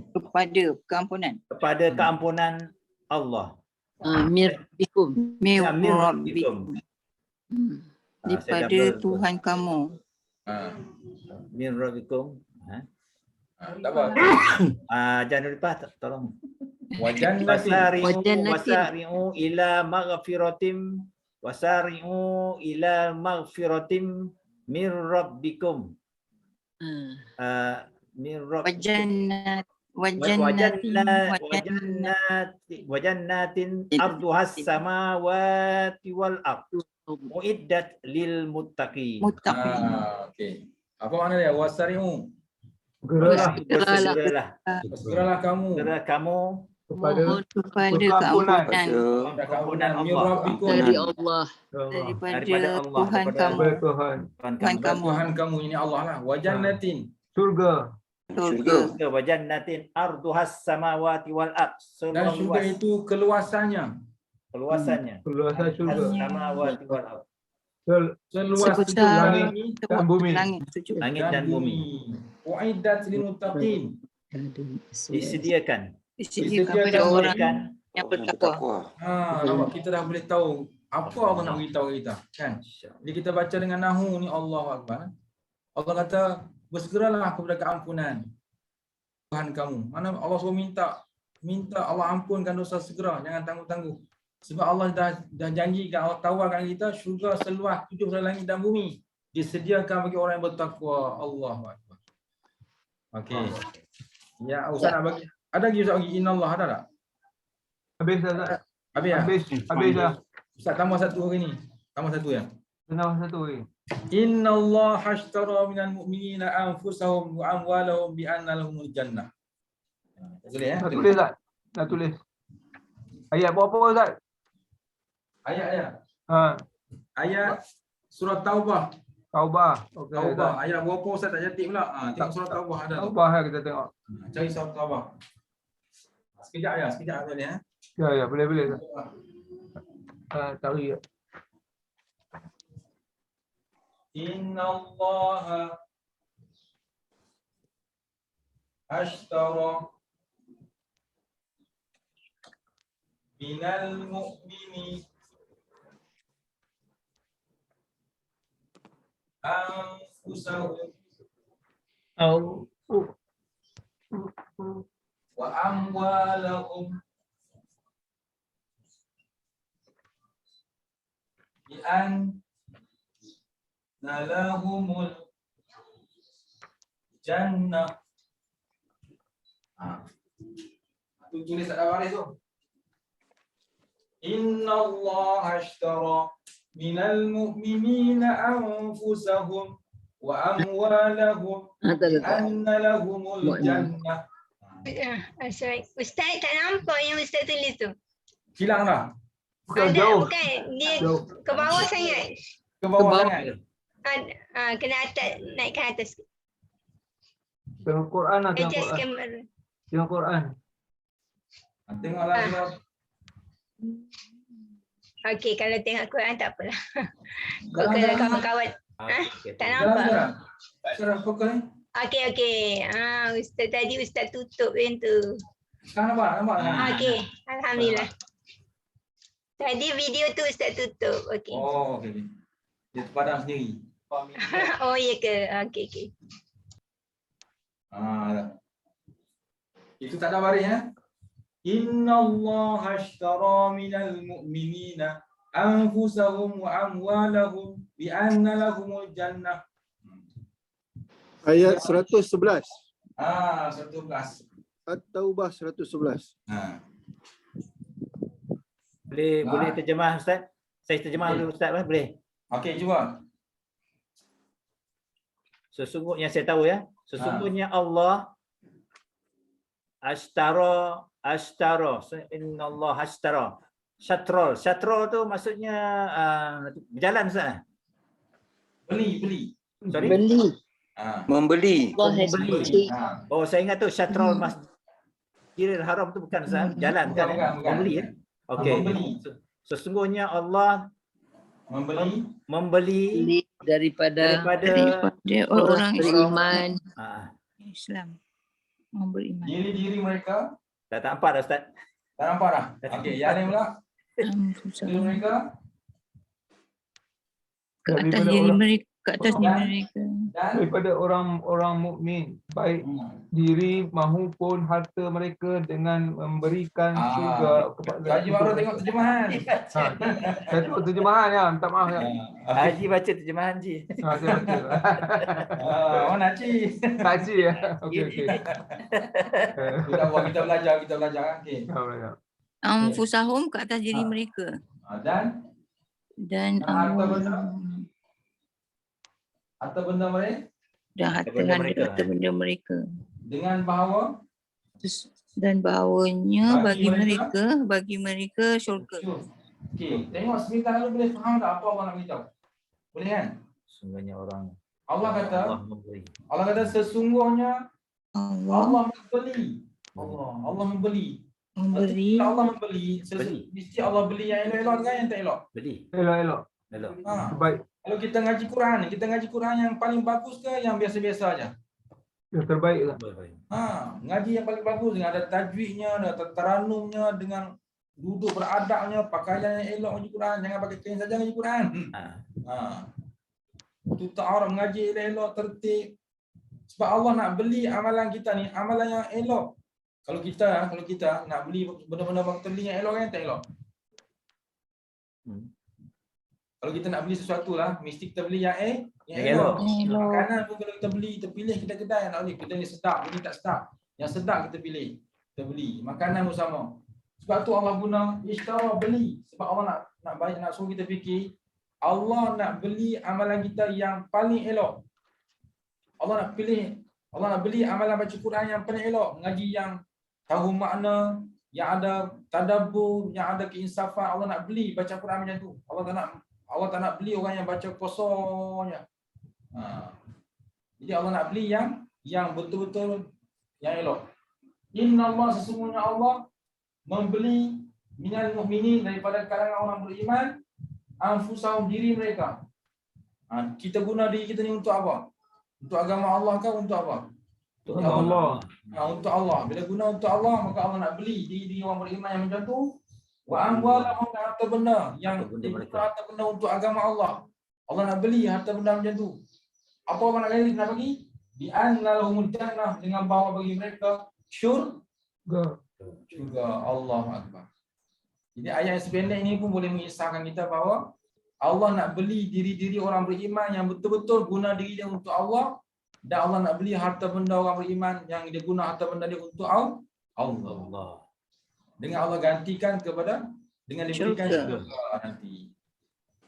Speaker 2: Kepada keampunan.
Speaker 8: Kepada keampunan Allah.
Speaker 2: Mirbikum. Daripada Tuhan kamu.
Speaker 8: Min rabbikum.
Speaker 1: Tak apa.
Speaker 8: Jangan lupa tolong.
Speaker 1: Wasari'u
Speaker 8: ila maghfiratim. Wasari'u ila maghfiratim min rabbikum. Min rabbikum. Wajannatin arduhas samawati wal ardh muiddat lil muttaqin.
Speaker 1: Okey. Apa makna dia? Wasari'u.
Speaker 8: Bersegeralah kamu
Speaker 2: kepada keampunan dari Allah, daripada Tuhan kamu.
Speaker 1: Ini Allah lah. Wajannatin.
Speaker 3: Surga.
Speaker 8: Wajannatin arduhas samawati wal ardh.
Speaker 1: Dan syurga itu keluasannya.
Speaker 3: Keluasan syurga.
Speaker 8: Samawati wal ardh.
Speaker 1: Seluas
Speaker 3: langit dan bumi.
Speaker 8: Langit dan bumi.
Speaker 1: Uiddat lil muttaqin.
Speaker 8: Disediakan
Speaker 2: kepada orang yang bertakwa.
Speaker 1: Nampak kita dah boleh tahu apa Allah nak beritahu kita, kan? Jadi kita baca dengan nahu ni Allahu Akbar. Allah kata bersegeralah kepada keampunan Tuhan kamu. Mana Allah suruh minta Allah ampunkan dosa segera, jangan tangguh-tangguh. Sebab Allah dah janjikan, Allah tawarkan kita syurga seluas 7 langit dan bumi disediakan bagi orang yang bertakwa. Allahu Akbar. Okey. Ya, Ustaz nak bagi. Ada lagi Ustaz bagi innallaha ada tak?
Speaker 3: Habis dah.
Speaker 1: Habis dah. Ustaz tambah satu hari ni. Tambah satu ya.
Speaker 3: Tambah satu hari.
Speaker 1: Innallaha ashtara minal mu'minina anfusahum wa amwalahum bi anna lahumul jannah. Boleh ya?
Speaker 3: Tulis tak? Dah tulis. Ayat berapa Ustaz?
Speaker 1: Ayat. Ayat surah Taubah.
Speaker 3: Okay,
Speaker 1: Taubah. Ayat berapa Ustaz tak catat pula? Tengok surah Taubah ada.
Speaker 3: Taubah kita tengok.
Speaker 1: Cari surah Taubah. Sekejap boleh ya.
Speaker 3: Ya, boleh. Cari ya.
Speaker 1: Innallaha ashtara minal mu'mini anfusahum wa amwalahum bi anna lahumul jannah. Tu tulis tak ada baris tu. Inna Allah ashtara minal mu'minina anfusahum wa amwalahum anna lahumul jannah.
Speaker 5: Ustaz tak nampak yang Ustaz tulis tu.
Speaker 1: Hilang dah.
Speaker 5: Ada, bukan. Dia ke bawah sangat.
Speaker 1: Ke bawah sangat.
Speaker 5: Kena atas, naikkan atas.
Speaker 3: Tengok Quran lah, tengok
Speaker 5: Adjust
Speaker 3: Quran.
Speaker 5: kamera.
Speaker 3: Tengok Quran.
Speaker 1: Tengoklah surah.
Speaker 5: Okey, kalau tengok Quran tak apalah. Kalau kawan-kawan tak nampak.
Speaker 1: Surah fokus ni.
Speaker 5: Okey. Ustaz tadi Ustaz tutup yang tu.
Speaker 1: Sekarang nampak.
Speaker 5: Okey, alhamdulillah. Tadi video tu Ustaz tutup. Okey.
Speaker 1: Oh, okey. Dia terpadam sendiri.
Speaker 5: Oh, ya ke? Okey.
Speaker 1: Itu tak ada baris ya. Inna Allah ashtara minal mu'minina anfusahum wa amwalahum bi anna lahumul jannah.
Speaker 9: Ayat 111.
Speaker 1: 111.
Speaker 9: At-Taubah 111.
Speaker 8: Boleh terjemah Ustaz? Saya terjemah dulu Ustaz boleh?
Speaker 1: Okey, cuba.
Speaker 8: Sesungguhnya saya tahu ya. Sesungguhnya Allah ashtara. Inna Allah ashtara. Syatrol tu maksudnya berjalan Ustaz.
Speaker 1: Beli.
Speaker 8: Sorry?
Speaker 4: Membeli.
Speaker 8: Oh, saya ingat tu syatrol Masjidil Haram tu bukan Ustaz. Jalan kan? Membeli ya. Okey. Sesungguhnya Allah membeli
Speaker 12: daripada orang beriman Islam. Beriman.
Speaker 1: Diri mereka.
Speaker 8: Tak nampak dah Ustaz.
Speaker 1: Tak nampak dah. Okey, yang lain pula. Diri mereka.
Speaker 12: Ke atas diri mereka.
Speaker 3: Daripada orang mukmin, baik diri mahupun harta mereka dengan memberikan juga kepada
Speaker 1: Haji Ma'ruf tengok terjemahan.
Speaker 3: Saya tengok terjemahan ya, minta maaf ya.
Speaker 8: Haji baca terjemahan Haji.
Speaker 3: Saya baca.
Speaker 1: Mana Haji?
Speaker 3: Haji ya. Okey.
Speaker 1: Kita belajar. Okey.
Speaker 2: Anfusahum ke atas diri mereka. Dan
Speaker 1: harta benda mereka.
Speaker 2: Dan harta benda mereka.
Speaker 1: Dengan bahawa
Speaker 2: dan bahawanya bagi mereka syurga.
Speaker 1: Okey, tengok sebentar dulu boleh faham tak apa Allah nak beritahu? Boleh kan?
Speaker 8: Sesungguhnya
Speaker 1: Allah kata sesungguhnya Allah membeli. Allah membeli. Mesti Allah beli yang elok-elok dengan yang tak elok.
Speaker 3: Elok. Baik.
Speaker 1: Kalau kita ngaji Quran yang paling bagus ke yang biasa-biasa aja?
Speaker 3: Yang terbaik lah.
Speaker 1: Ngaji yang paling bagus dengan ada tajwidnya, ada taranumnya, dengan duduk beradabnya, pakaian yang elok ngaji Quran, jangan pakai kain saja ngaji Quran. Itu ta'aruf ngaji elok tertib. Sebab Allah nak beli amalan kita ni, amalan yang elok. Kalau kita nak beli benda-benda terling yang elok kan tak elok. Kalau kita nak beli sesuatu lah, mesti kita beli yang elok. Makanan pun kalau kita beli, kita pilih kedai-kedai yang nak beli. Kedai ni sedap, ini tak sedap. Yang sedap kita pilih, kita beli. Makanan pun sama. Sebab tu Allah guna ishtara, beli. Sebab Allah nak suruh kita fikir, Allah nak beli amalan kita yang paling elok. Allah nak beli amalan baca Quran yang paling elok. Ngaji yang tahu makna, yang ada tadabbur, yang ada keinsafan. Allah nak beli baca Quran macam tu. Allah tak nak beli orang yang baca kosongnya. Jadi Allah nak beli yang betul-betul yang elok. Inna Allah, sesungguhnya Allah membeli minal mu'minin, daripada kalangan orang beriman, anfusahum, diri mereka. Kita guna diri kita ni untuk apa? Untuk agama Allah ke untuk apa?
Speaker 3: Untuk Allah.
Speaker 1: Untuk Allah. Bila guna untuk Allah, maka Allah nak beli diri orang beriman yang macam tu. Wa amwalahum, harta benda yang digunakan harta benda untuk agama Allah. Allah nak beli harta benda macam tu. Apa orang nak bagi? Bi anna lahumul jannah, dengan bawa bagi mereka syurga. Allahu akbar. Jadi ayat yang sependek ini pun boleh mengisahkan kita bahawa Allah nak beli diri-diri orang beriman yang betul-betul guna diri dia untuk Allah, dan Allah nak beli harta benda orang beriman yang dia guna harta benda dia untuk Allah. Dengan Allah gantikan kepada dengan diberikan syurga nanti.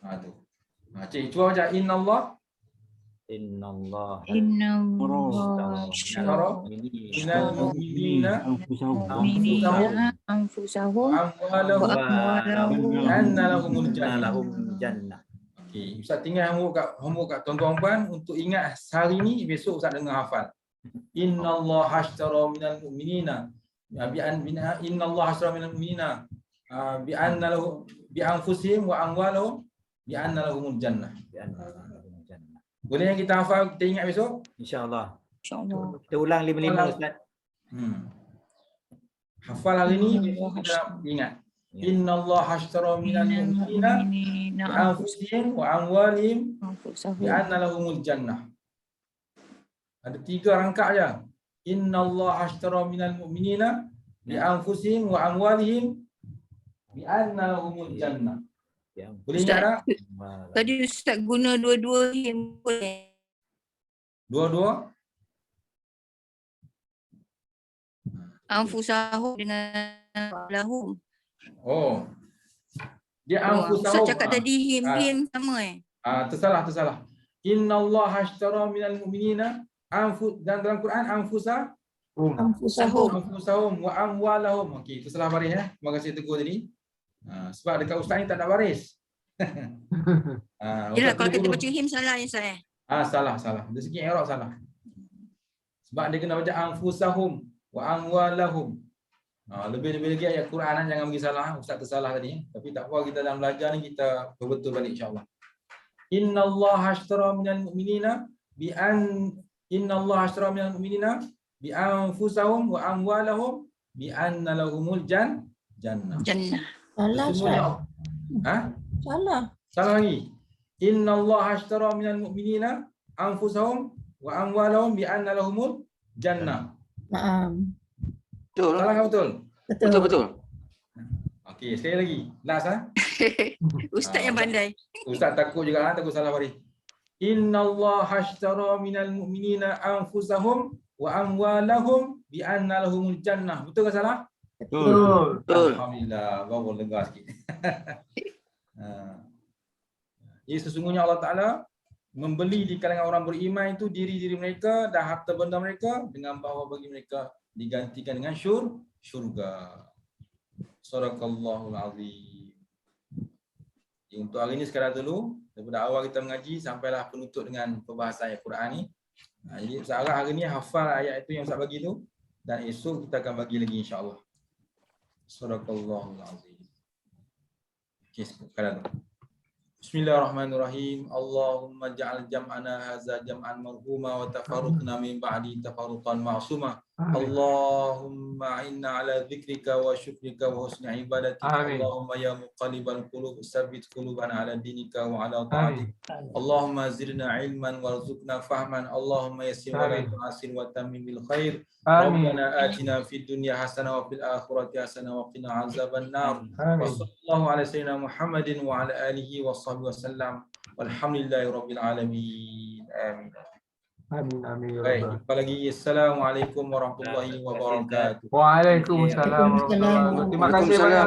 Speaker 1: Tu. Cik cuba baca innallah syara minal mu'minina anfusahum amwalahum anna lahumul jannah. Okey, Ustaz tinggal homework kat tuan-tuan puan untuk ingat hari ni, besok Ustaz dengar hafal. Innallaha ashtara minal mu'minina innallaha ashtara minal mu'minina bi anna lahum bi anfusihim wa amwalahum bi anna lahumul jannah. Boleh yang kita hafal, kita ingat besok?
Speaker 8: InsyaAllah. Kita ulang 5-5 Ustaz.
Speaker 1: Hafal hari ni, besok kita ingat. Innallaha ashtara minal mu'minina bi anfusihim wa amwalihim bi anna lahumul jannah. Ada 3 rangkap je. Innallaha ashtara minal mu'minina bi anfusihim wa amwalihim bi anna lahumul jannah. Boleh ingat tak?
Speaker 2: Tadi Ustaz guna dua-dua him boleh?
Speaker 1: Dua-dua?
Speaker 2: Anfusahum dengan lahum.
Speaker 1: Oh. Dia anfusahum.
Speaker 2: Ustaz cakap tadi him sama
Speaker 1: Tersalah. Innallaha ashtara minal mu'minina dan dalam Quran anfusahum wa amwalahum. Okey, tersalah baris ya. Terima kasih Teguh tadi. Sebab dekat ustaz ni tak ada baris.
Speaker 2: Yalah, kalau kita baca him salah ya saya.
Speaker 1: Salah. Dari segi i'rab salah. Sebab dia kena baca anfusahum wa amwalahum. Lebih-lebih lagi ayat Quran jangan bagi salah. Ustaz tersalah tadi. Tapi tak apa, kita dalam belajar ni kita betul balik insya-Allah. Innallaha ashtara minal mu'minina bi anfusahum wa amwalahum bi anna lahumul jannah.
Speaker 10: Salah.
Speaker 1: Salah lagi. Innallaha ashtara minal mu'minina anfusahum wa amwalahum bi anna lahumul jannah.
Speaker 4: Betul.
Speaker 1: Salah ke betul?
Speaker 4: Betul.
Speaker 1: Okey, sekali lagi. Last
Speaker 2: Ustaz yang pandai.
Speaker 1: Ustaz takut juga takut salah baris. Innallaha ashtara minal mu'minina anfusahum wa amwalahum bi anna lahumul jannah. Betul ke salah?
Speaker 3: Betul.
Speaker 1: Alhamdulillah, baru lega sikit. Jadi sesungguhnya Allah Ta'ala membeli di kalangan orang beriman itu diri-diri mereka dan harta benda mereka dengan bahawa bagi mereka digantikan dengan syurga. Sadaqallahul azim. Jadi untuk hari ini sekadar dulu, daripada awal kita mengaji sampailah penutup dengan perbahasan ayat Quran ni. Jadi Ustaz harap hari ni hafal ayat itu yang Ustaz bagi tu, dan esok kita akan bagi lagi insya-Allah. Sadaqallahul azim. Okey, sekadar tu. Bismillahirrahmanirrahim. Allahumma ja'al jam'ana hadza jam'an marhuma wa tafarruqna min ba'di tafarruqan ma'suma. Allahumma inna ala dzikrika wa syukrika wa husni ibadatika. Allahumma ya muqallibal qulub tsabbit qulubana ala dinika wa ala ta'atik. Allahumma zidna ilman warzuqna fahman. Allahumma yassir wa la tu'assir wa tammim bil khair. Rabbana atina fid dunya hasanah wa fil akhirati hasanah wa qina azaban nar. Wa sallallahu ala sayyidina Muhammadin wa ala alihi wa sahbihi wasallam. Walhamdulillahi rabbil alamin. Amin.
Speaker 3: Amin.
Speaker 1: Baik, jumpa lagi. Assalamualaikum warahmatullahi wabarakatuh.
Speaker 3: Waalaikumsalam warahmatullahi wabarakatuh. Terima kasih banyak.